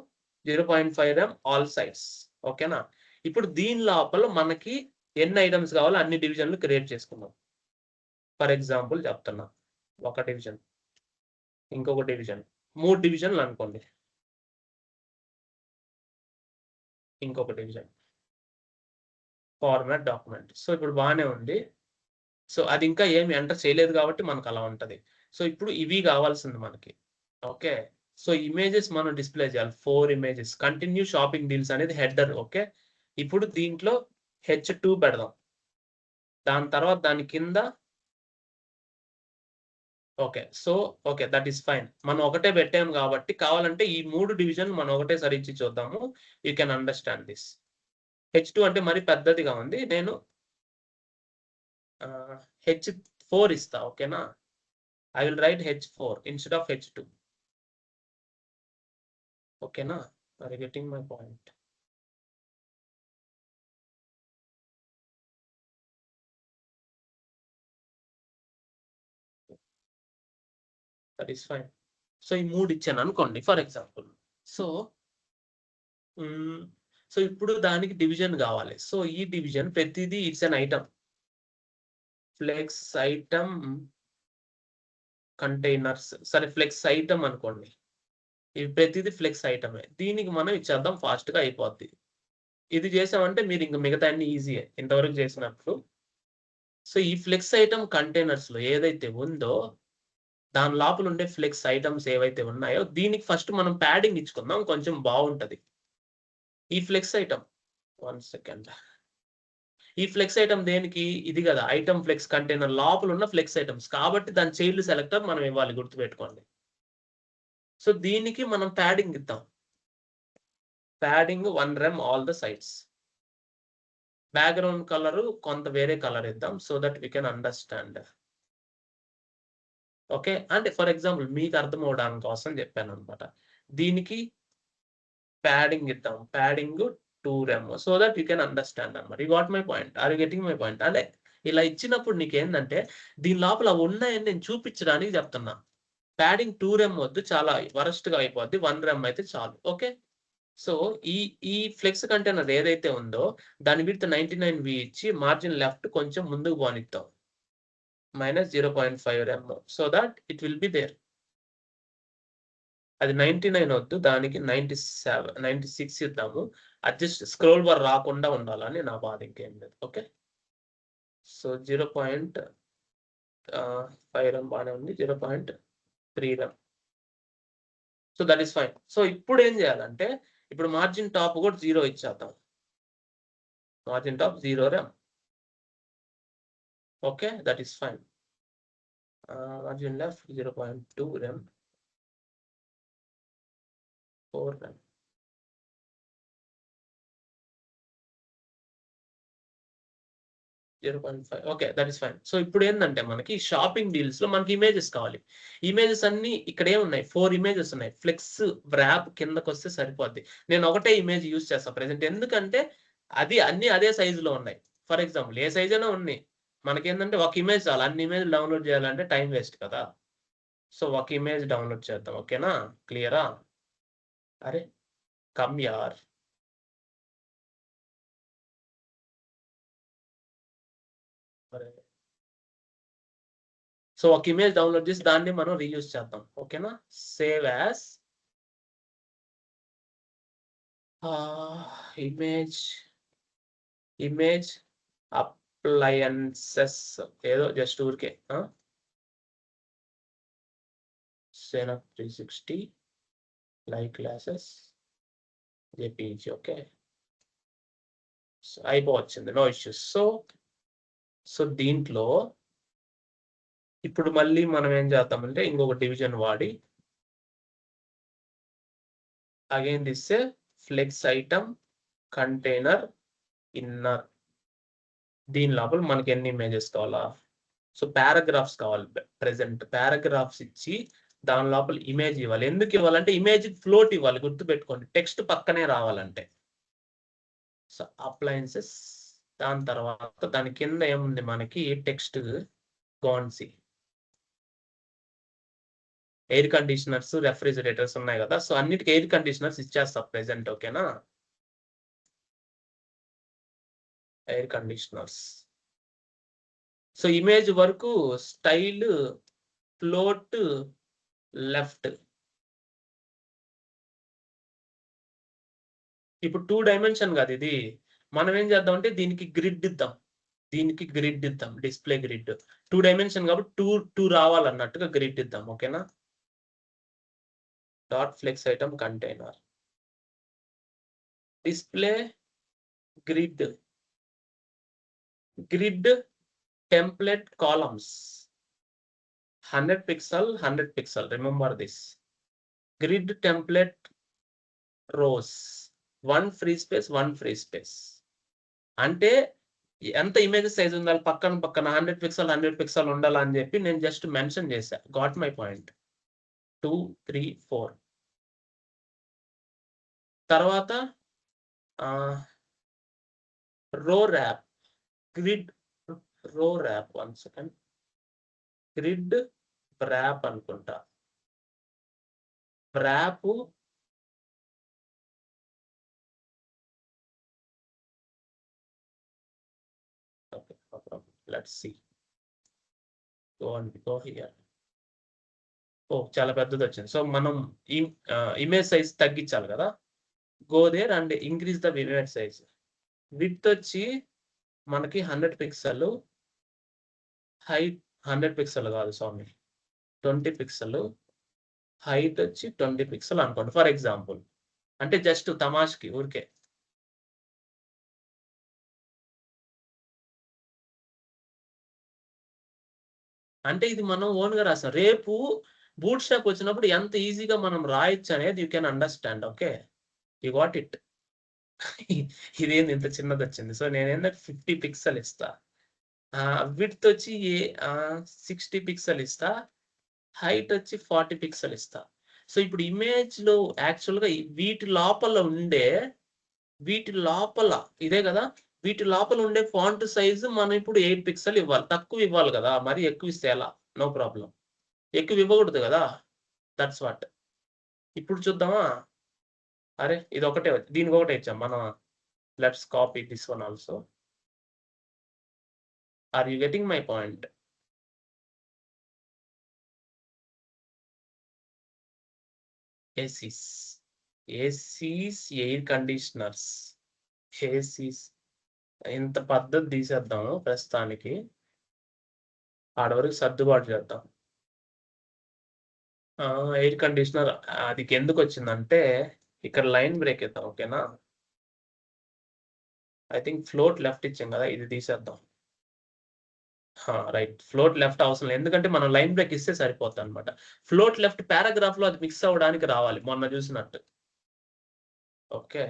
0.5 rem all sides. ఓకేనా? ఇప్పుడు దీని లోపల మనకి ఎన్ని ఐటమ్స్ కావాలో అన్ని డివిజన్లు క్రియేట్ చేసుకుందాం. ఫర్ ఎగ్జాంపుల్ చెప్తున్నా, ఒక డివిజన్, ఇంకొక డివిజన్, 3 డివిజన్లు అనుకోండి, ఇంకొక డివిజన్, ఫార్మాట్ డాక్యుమెంట్. సో ఇప్పుడు బాగానే ఉంది. సో అది ఇంకా ఏమి ఎంటర్ చేయలేదు కాబట్టి మనకు అలా ఉంటది. సో ఇప్పుడు ఇవి కావాల్సింది మనకి. ఓకే, సో ఇమేజెస్ మనం డిస్ప్లే చేయాలి. 4 ఇమేజెస్. కంటిన్యూ షాపింగ్ డీల్స్ అనేది హెడర్. ఓకే, ఇప్పుడు దీంట్లో H2 పెడదాం. దాని తర్వాత దాని కింద ఓకే దట్ ఈస్ ఫైన్. మనం ఒకటే పెట్టాము కాబట్టి కావాలంటే ఈ 3 డివిజన్ మనం ఒకటేసారి ఇచ్చి చూద్దాము. You can understand this. H2 అంటే మరి పెద్దదిగా ఉంది, నేను H4 ఇస్తా. ఓకేనా? I will write H4 instead of H2. ఓకేనా? Are you getting my point? That is fine. So ఈ 3 ఇచ్చాను అనుకోండి ఫర్ ఎగ్జాంపుల్. సో ఇప్పుడు దానికి డివిజన్ కావాలి. సో ఈ డివిజన్ ప్రతిదీ it's an item. Flex item containers, సరే ఫ్లెక్స్ ఐటమ్ అనుకోండి, ఇవి ప్రతిదీ ఫ్లెక్స్ ఐటమే. దీనికి మనం ఇచ్చేద్దాం, ఫాస్ట్ గా అయిపోద్ది. ఇది చేసామంటే మీరు ఇంకా మిగతా అన్ని ఈజీయే ఇంతవరకు చేసినప్పుడు. సో ఈ ఫ్లెక్స్ ఐటమ్ కంటైనర్స్ లో ఏదైతే ఉందో దాని లోపల ఉండే ఫ్లెక్స్ ఐటమ్స్ ఏవైతే ఉన్నాయో దీనికి ఫస్ట్ మనం ప్యాడింగ్ ఇచ్చుకుందాం, కొంచెం బాగుంటది. ఈ ఫ్లెక్స్ ఐటమ్ 1 సెకండ్. ఈ ఫ్లెక్స్ ఐటమ్ దేనికి? ఇది కదా ఐటమ్ ఫ్లెక్స్ కంటైనర్ లోపల ఉన్న ఫ్లెక్స్ ఐటమ్స్ కాబట్టి దాని చైల్డ్ సెలెక్టర్ మనం ఇవ్వాలి, గుర్తుపెట్టుకోండి. సో దీనికి మనం ప్యాడింగ్ ఇద్దాం. Padding 1 rem all the sides. Background colour కొంత వేరే కలర్ ఇద్దాం, so that we can understand. Okay, అంటే ఫర్ ఎగ్జాంపుల్ మీకు అర్థం అవడానికి కోసం చెప్పాను అనమాట. దీనికి ప్యాడింగ్ ఇద్దాం, padding 2 rem, so that you can understand అనమాట. You got my point? Are you getting my point? అంటే ఇలా ఇచ్చినప్పుడు నీకు ఏంటంటే దీని లోపల ఉన్నాయని నేను చూపించడానికి చెప్తున్నా. ప్యాడింగ్ 2 rem వద్దు, చాలా వరస్ట్ గా అయిపోద్ది. 1 rem అయితే చాలు. ఓకే, సో ఈ ఫ్లెక్స్ కంటైనర్ ఏదైతే ఉందో దాని విడ్త్ 99V ఇచ్చి మార్జిన్ లెఫ్ట్ కొంచెం ముందుకు పోనిద్దాం -0.5 rem so that it will be there. అది 99 వద్దు, దానికి 96 ఇద్దాము. అడ్జస్ట్ స్క్రోల్ బార్ రాకుండా ఉండాలని నా బాధ, ఇంకేం లేదు. ఓకే, సో 0.5 rem బాగానే ఉంది, 0.3 rem. So that is fine. So ఇప్పుడు ఏం చేయాలంటే ఇప్పుడు మార్జిన్ టాప్ కూడా 0 ఇచ్చేద్దాం. Margin top 0 rem. Okay, that is fine. Margin left 0.2 rem, 4 rem. Okay, that is fine. So ఇప్పుడు ఏంటంటే మనకి షాపింగ్ డీల్స్ లో మనకి ఇమేజెస్ కావాలి. ఇమేజెస్ అన్ని ఇక్కడే ఉన్నాయి, 4 ఇమేజెస్ ఉన్నాయి. ఫ్లెక్స్ వ్రాప్ కిందకు వస్తే సరిపోద్ది. నేను ఒకటే ఇమేజ్ యూజ్ చేస్తాను ప్రెసెంట్, ఎందుకంటే అది అన్ని అదే సైజులో ఉన్నాయి. ఫర్ ఎగ్జాంపుల్ ఏ సైజ్ అయినా ఉన్నాయి, మనకేంటంటే ఒక ఇమేజ్ చాలు. అన్ని ఇమేజ్ డౌన్లోడ్ చేయాలంటే టైం వేస్ట్ కదా. సో ఒక ఇమేజ్ డౌన్లోడ్ చేద్దాం. ఓకేనా, క్లియరా? అరే కమ్ యార్. సో ఒక ఇమేజ్ డౌన్లోడ్ చేసి దాన్ని మనం రీయూజ్ చేద్దాం. ఓకేనా, సేవ్ యాజ్ ఇమేజ్ అప్లయన్సెస్ ఏదో జస్ట్ ఊరికే సెనప్ 360 లైవ్ క్లాసెస్ జేపీజీ. ఓకే, అయిపోవచ్చింది, నో ఇష్యూస్. సో దీంట్లో ఇప్పుడు మళ్ళీ మనం ఏం చేద్దామంటే ఇంకొక డివిజన్ వాడి again this flex item container inner. దీని లోపల మనకి ఎన్ని ఇమేజెస్ కావాలా? సో పారాగ్రాఫ్స్ కావాలి. ప్రెసెంట్ పారాగ్రాఫ్స్ ఇచ్చి దాని లోపల ఇమేజ్ ఇవ్వాలి. ఎందుకు ఇవ్వాలంటే ఇమేజ్ ఫ్లోట్ ఇవ్వాలి, గుర్తుపెట్టుకోండి. టెక్స్ట్ పక్కనే రావాలంటే. సో అప్లయన్సెస్, దాని తర్వాత దాని కింద ఏముంది మనకి టెక్స్ట్ గాన్సీ. ఎయిర్ కండిషనర్స్, రెఫ్రిజిరేటర్స్ ఉన్నాయి కదా. సో అన్నిటికీ ఎయిర్ కండిషనర్స్ ఇచ్చేస్తా ప్రెసెంట్. ఓకేనా, ఎయిర్ కండిషనర్స్. సో ఇమేజ్ వరకు స్టైల్ ఫ్లోట్ లెఫ్ట్. ఇప్పుడు 2 డైమెన్షన్ కాదు ఇది. మనం ఏం చేద్దాం అంటే దీనికి గ్రిడ్ ఇద్దాం. డిస్ప్లే గ్రిడ్ 2 డైమెన్షన్ కాబట్టి 2 రావాలన్నట్టుగా గ్రిడ్ ఇద్దాం. ఓకేనా, dot flex item container display grid template columns 100 pixel 100 pixel. Remember this. Grid template rows 1 free space 1 free space. అంటే ఎంత ఇమేజ్ సైజ్ ఉండాలి, పక్కన 100 pixel 100 pixel ఉండాలని చెప్పి నేను జస్ట్ మెన్షన్ చేశా. Got my point. 2 3 4. తర్వాత row wrap, grid row wrap. 1 second, grid wrap అనుకుంటా. Wrap okay, no problem. Let's see. Go here. ఓ చాలా పెద్దది వచ్చింది. సో మనం ఇమేజ్ సైజ్ తగ్గించాలి కదా. Go there and increase the image size. Width వచ్చి మనకి 100 పిక్సెల్, హైట్ 100 పిక్సెల్ కాదు స్వామి, 20 పిక్సెల్, హైట్ వచ్చి 20 పిక్సెల్ అనుకోండి ఫర్ ఎగ్జాంపుల్. అంటే జస్ట్ తమాష్కి ఊరికే. అంటే ఇది మనం ఓన్గా రాసాం. రేపు బూట్ స్ట్రాప్ వచ్చినప్పుడు ఎంత ఈజీగా మనం రాయొచ్చు అనేది you can understand. Okay, you got it. ఇదేంది ఇంత చిన్నది వచ్చింది. సో నేను ఏంటంటే 50 పిక్సెల్ ఇస్తా. విడ్త్ వచ్చి 60 పిక్సెల్ ఇస్తా, హైట్ వచ్చి 40 పిక్సెల్ ఇస్తా. సో ఇప్పుడు ఇమేజ్ లో యాక్చువల్గా వీటి లోపల ఇదే కదా, వీటి లోపల ఉండే ఫాంట్ సైజు మనం ఇప్పుడు 8 పిక్సెల్ ఇవ్వాలి. తక్కువ ఇవ్వాలి కదా, మరి ఎక్కువ ఇస్తే ఎలా? నో ప్రాబ్లం, ఎక్కువ ఇవ్వకూడదు కదా. That's what. ఇప్పుడు చూద్దామా. అరే ఇది ఒకటే దీనికి ఒకటే ఇచ్చాం మనం. Let's copy this one also. Are you getting my point? ACs air conditioners. ACs ఇంత పద్ధతి తీసేద్దాము ప్రస్తుతానికి. ఆడ వరకు సర్దుబాటు చేద్దాం. ఎయిర్ కండిషనర్ అది ఎందుకు వచ్చిందంటే ఇక్కడ లైన్ బ్రేక్ ఇద్దాం. ఓకేనా? ఐ థింక్ ఫ్లోట్ లెఫ్ట్ ఇచ్చాం కదా, ఇది తీసేద్దాం. రైట్, ఫ్లోట్ లెఫ్ట్ అవసరం లేదు, ఎందుకంటే మనం లైన్ బ్రేక్ ఇస్తే సరిపోతుంది అనమాట. ఫ్లోట్ లెఫ్ట్ పారాగ్రాఫ్ లో అది మిక్స్ అవ్వడానికి రావాలి మొన్న చూసినట్టు. ఓకే,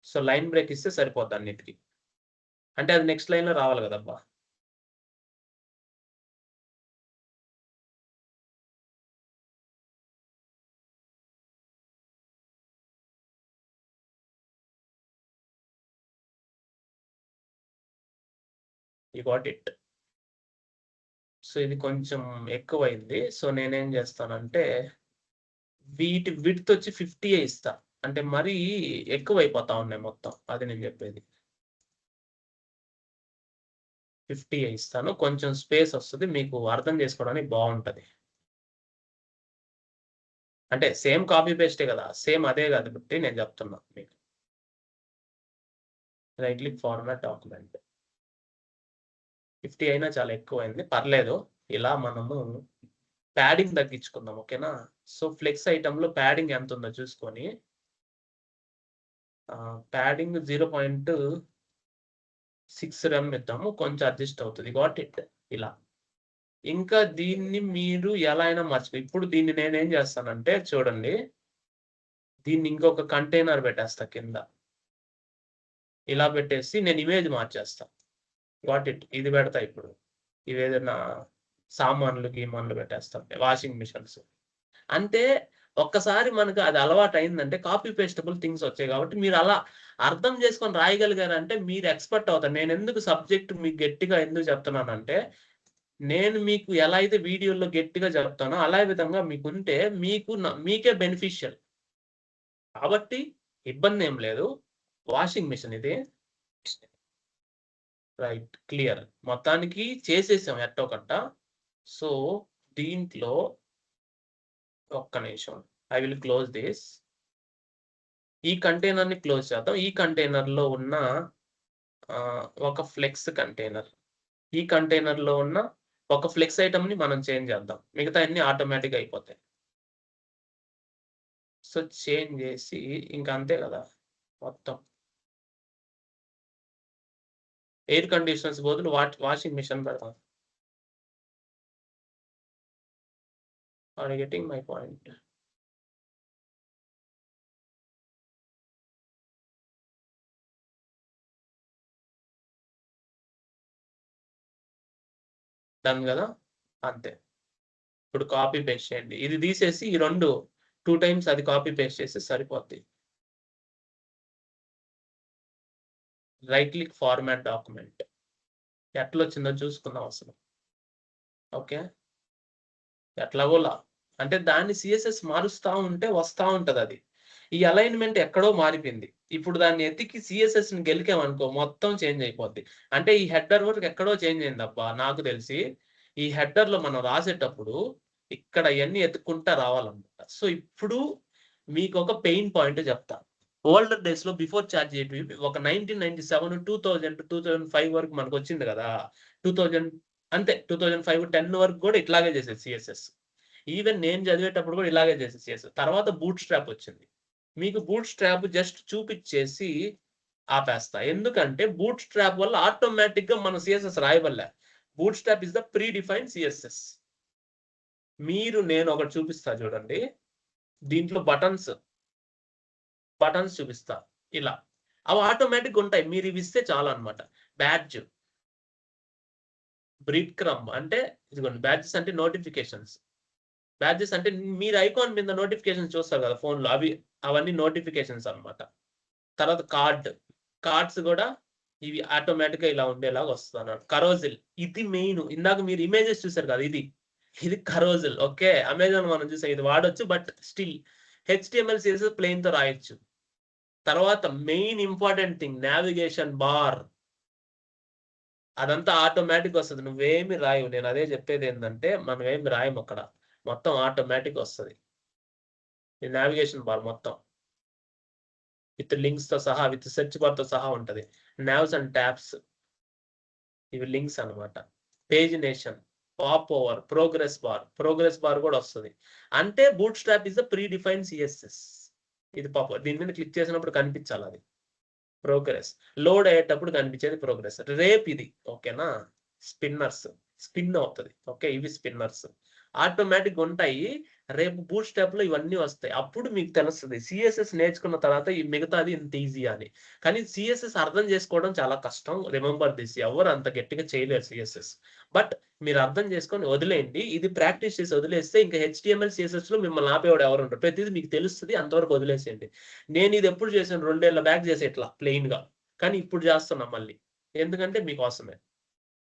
సో లైన్ బ్రేక్ ఇస్తే సరిపోద్ది అన్నిటికీ. అంటే అది నెక్స్ట్ లైన్ లో రావాలి కదబ్బా. You got it. సో ఇది కొంచెం ఎక్కువైంది. సో నేనేం చేస్తానంటే వీటి విడ్త్ వచ్చి 50 ఇస్తా. అంటే మరీ ఎక్కువైపోతా ఉన్నాయి మొత్తం, అది నేను చెప్పేది. 50 ఇస్తాను, కొంచెం స్పేస్ వస్తుంది, మీకు అర్థం చేసుకోవడానికి బాగుంటది. అంటే సేమ్ కాపీ పేస్టే కదా, సేమ్ అదే కాబట్టి నేను చెప్తున్నా మీకు. Right click format document. 50 అయినా చాలా ఎక్కువైంది, పర్లేదు. ఇలా మనము ప్యాడింగ్ తగ్గించుకుందాం. ఓకేనా? సో ఫ్లెక్స్ ఐటమ్ లో ప్యాడింగ్ ఎంత ఉందో చూసుకొని ప్యాడింగ్ 0.6 rem ఇద్దాము, కొంచెం అడ్జస్ట్ అవుతుంది. Got it. ఇలా ఇంకా దీన్ని మీరు ఎలా అయినా మర్చిపో. ఇప్పుడు దీన్ని నేనేం చేస్తానంటే చూడండి, దీన్ని ఇంకొక కంటైనర్ పెట్టేస్తా కింద. ఇలా పెట్టేసి నేను ఇమేజ్ మార్చేస్తా. Got it. ఇది పెడతా ఇప్పుడు. ఇవి ఏదైనా సామాన్లు గీమాన్లు పెట్టేస్తాం, వాషింగ్ మిషన్స్. అంటే ఒక్కసారి మనకు అది అలవాటు అయిందంటే కాపీ పేస్టబుల్ థింగ్స్ వచ్చాయి కాబట్టి మీరు అలా అర్థం చేసుకొని రాయగలిగారంటే మీరు ఎక్స్పర్ట్ అవుతారు. నేను ఎందుకు సబ్జెక్ట్ మీకు గట్టిగా ఎందుకు చెప్తున్నానంటే, నేను మీకు ఎలా అయితే వీడియోలో గట్టిగా చెప్తానో అలా విధంగా మీకుంటే మీకే బెనిఫిషియల్ కాబట్టి ఇబ్బంది ఏం లేదు. వాషింగ్ మిషన్ ఇది. Right, clear. మొత్తానికి చేసేసాం ఎట్టో కట్ట. సో దీంట్లో ఒక్క నిమిషం, ఐ విల్ క్లోజ్ దిస్. ఈ కంటైనర్ ని క్లోజ్ చేద్దాం. ఈ కంటైనర్ లో ఉన్న ఒక ఫ్లెక్స్ కంటైనర్, ఈ కంటైనర్ లో ఉన్న ఒక ఫ్లెక్స్ ఐటమ్ ని మనం చేంజ్ చేద్దాం. మిగతా అన్ని ఆటోమేటిక్ అయిపోతాయి. సో చేంజ్ చేసి ఇంకా అంతే కదా మొత్తం. ఎయిర్ కండిషనర్స్ బదులు వాషింగ్ మిషన్ పెడతాం. Are getting my point? Done కదా, అంతే. ఇప్పుడు కాపీ పేస్ట్ చేయండి, ఇది తీసేసి ఈ 2 టైమ్స్ అది కాపీ పేస్ట్ చేసి సరిపోద్ది. Right click format document. ఎట్లా వచ్చిందో చూసుకుందాం అసలు. ఓకే, ఎట్లాగోలా అంటే దాన్ని సిఎస్ఎస్ మారుస్తా ఉంటే వస్తా ఉంటది. అది ఈ అలైన్మెంట్ ఎక్కడో మారిపోయింది. ఇప్పుడు దాన్ని ఎత్తికి సిఎస్ఎస్ ని గెలికామనుకో మొత్తం చేంజ్ అయిపోద్ది. అంటే ఈ హెడర్ వర్క్ ఎక్కడో చేంజ్ అయింది అబ్బా నాకు తెలిసి. ఈ హెడర్ లో మనం రాసేటప్పుడు ఇక్కడ ఇవన్నీ ఎత్తుకుంటా రావాలన్నమాట. సో ఇప్పుడు మీకు ఒక పెయిన్ పాయింట్ చెప్తా. ఓల్డర్ డేస్ లో బిఫోర్ చార్జ్ ఒక 1997 2000 2005 వరకు మనకు వచ్చింది కదా. 2000 అంతే, 2005-10 వరకు కూడా ఇట్లాగే చేసేది సిఎస్ఎస్. ఈవెన్ నేను చదివేటప్పుడు కూడా ఇలాగే చేసేది సిఎస్ఎస్. తర్వాత బూట్ స్ట్రాప్ వచ్చింది. మీకు బూట్ స్ట్రాప్ జస్ట్ చూపించేసి ఆపేస్తా, ఎందుకంటే బూట్ స్ట్రాప్ వల్ల ఆటోమేటిక్ గా మనం సిఎస్ఎస్ రాయవల్ల. Bootstrap is the predefined CSS. నేను ఒకటి చూపిస్తా చూడండి. దీంట్లో బటన్స్ చూపిస్తా ఇలా. అవి ఆటోమేటిక్ ఉంటాయి, మీరు ఇవి ఇస్తే చాలు అనమాట. బ్యాడ్జ్, బ్రిడ్ క్రమ్ అంటే ఇదిగోండి. బ్యాడ్జెస్ అంటే నోటిఫికేషన్స్. బ్యాడ్జెస్ అంటే మీరు ఐకాన్ మీద నోటిఫికేషన్స్ చూస్తారు కదా ఫోన్ లో, అవన్నీ నోటిఫికేషన్స్ అన్నమాట. తర్వాత కార్డ్స్ కూడా ఇవి ఆటోమేటిక్ గా ఇలా ఉండేలాగా వస్తుంది అన్నమాట. కరోజిల్ ఇది మెయిన్. ఇందాక మీరు ఇమేజెస్ చూసారు కదా, ఇది కరోజిల్. ఓకే, అమెజాన్ మనం చూసాం, ఇది వాడొచ్చు. But still HTML CSS plain తో రాయొచ్చు. తర్వాత main important thing navigation bar. అదంతా ఆటోమేటిక్ వస్తుంది, నువ్వేమి రాయవు. నేను అదే చెప్పేది ఏంటంటే మనం ఏమి రాయము అక్కడ, మొత్తం ఆటోమేటిక్ వస్తుంది ఈ నావిగేషన్ బార్ మొత్తం, విత్ లింక్స్ తో సహా, విత్ సెర్చ్ బార్ తో సహా ఉంటది. నావ్స్ అండ్ ట్యాబ్స్ ఇవి లింక్స్ అన్నమాట. Pagination, pop over, progress bar కూడా వస్తుంది. అంటే boot strap is the pre define CSS. ఇది పాప్, దీని మీద క్లిక్ చేసినప్పుడు కనిపించాలి అది ప్రోగ్రెస్, లోడ్ అయ్యేటప్పుడు కనిపించేది ప్రోగ్రెస్. రేపు ఇది ఓకేనా, స్పిన్ అవుతుంది. ఓకే, ఇవి స్పిన్నర్స్ ఆటోమేటిక్ ఉంటాయి. రేపు బూట్ స్టాప్ లో ఇవన్నీ వస్తాయి. అప్పుడు మీకు తెలుస్తుంది సిఎస్ఎస్ నేర్చుకున్న తర్వాత ఈ మిగతాది ఇంత ఈజీ అని. కానీ సిఎస్ఎస్ అర్థం చేసుకోవడం చాలా కష్టం. రిమెంబర్ దిస్, ఎవరు అంత గట్టిగా చేయలేరు సిఎస్ఎస్. బట్ మీరు అర్థం చేసుకొని వదిలేయండి. ఇది ప్రాక్టీస్ చేసి వదిలేస్తే ఇంకా హెచ్టిఎంఎల్ సిఎస్ఎస్ లో మిమ్మల్ని ఆపేవాడు ఎవరు ఉంటారు. ప్రతిదీ మీకు తెలుస్తుంది, అంతవరకు వదిలేసేయండి. నేను ఇది ఎప్పుడు చేశాను, 2 ఏళ్ల బ్యాక్ చేసే ఇట్లా ప్లెయిన్ గా, కానీ ఇప్పుడు చేస్తున్నా మళ్ళీ. ఎందుకంటే మీకోసమే,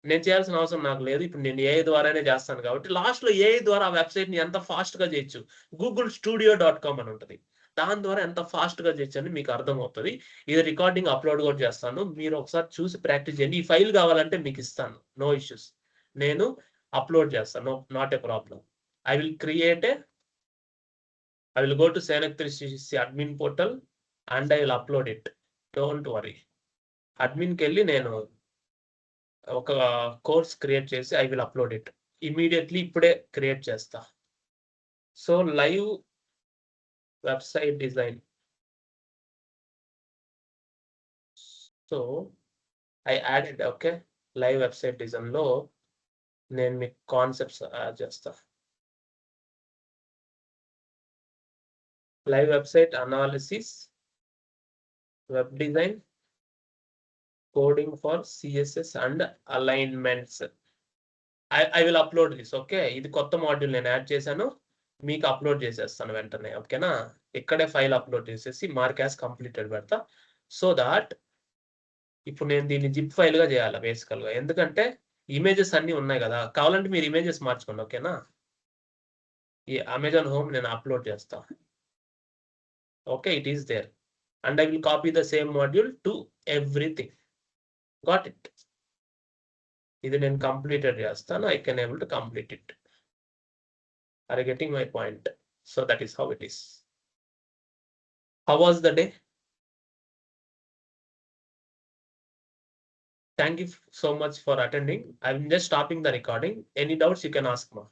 నేను చేయాల్సిన అవసరం నాకు లేదు. ఇప్పుడు నేను ఏఐ ద్వారానే చేస్తాను కాబట్టి లాస్ట్ లో ఏఐ ద్వారా ఆ వెబ్సైట్ ని ఎంత ఫాస్ట్ గా చేయొచ్చు, googlestudio.com అని ఉంటుంది, దాని ద్వారా ఎంత ఫాస్ట్ గా చేయొచ్చు అని మీకు అర్థమవుతుంది. ఇది రికార్డింగ్ అప్లోడ్ కూడా చేస్తాను, మీరు ఒకసారి చూసి ప్రాక్టీస్ చేయండి. ఈ ఫైల్ కావాలంటే మీకు ఇస్తాను, నో ఇష్యూస్. నేను అప్లోడ్ చేస్తాను, not a problem. I will go to Sainak 360 admin portal and I will upload it, don't worry. అడ్మిన్కి వెళ్ళి నేను ఒక కోర్స్ క్రియేట్ చేసి I will upload it immediately, ఇప్పుడే క్రియేట్ చేస్తా. So live website design, so I added. Okay, live website design లో నేను మీకు కాన్సెప్ట్స్ యాడ్ చేస్తా. Live website analysis, web design, coding for CSS and alignments. I will upload this. Okay, ఇది కొత్త module నేను add చేశాను, మీకు అప్లోడ్ చేసేస్తాను వెంటనే. ఓకేనా, ఇక్కడే ఫైల్ అప్లోడ్ చేసేసి మార్క్ యాస్ కంప్లీటెడ్ పెడతా. సో దాట్ ఇప్పుడు నేను దీన్ని జిప్ ఫైల్ గా చేయాలి బేసికల్ గా, ఎందుకంటే ఇమేజెస్ అన్ని ఉన్నాయి కదా. కావాలంటే మీరు ఇమేజెస్ మార్చుకోండి. ఓకేనా, ఈ అమెజాన్ హోమ్ నేను అప్లోడ్ చేస్తా. Okay, it is there and I will copy the same module to everything. Got it. ఇది నేను కంప్లీటెడ్ చేస్తాను. I can able to complete it. Are you getting my point? So that is how it is. How was the day? Thank you so much for attending. I'm just stopping the recording. Any doubts you can ask me.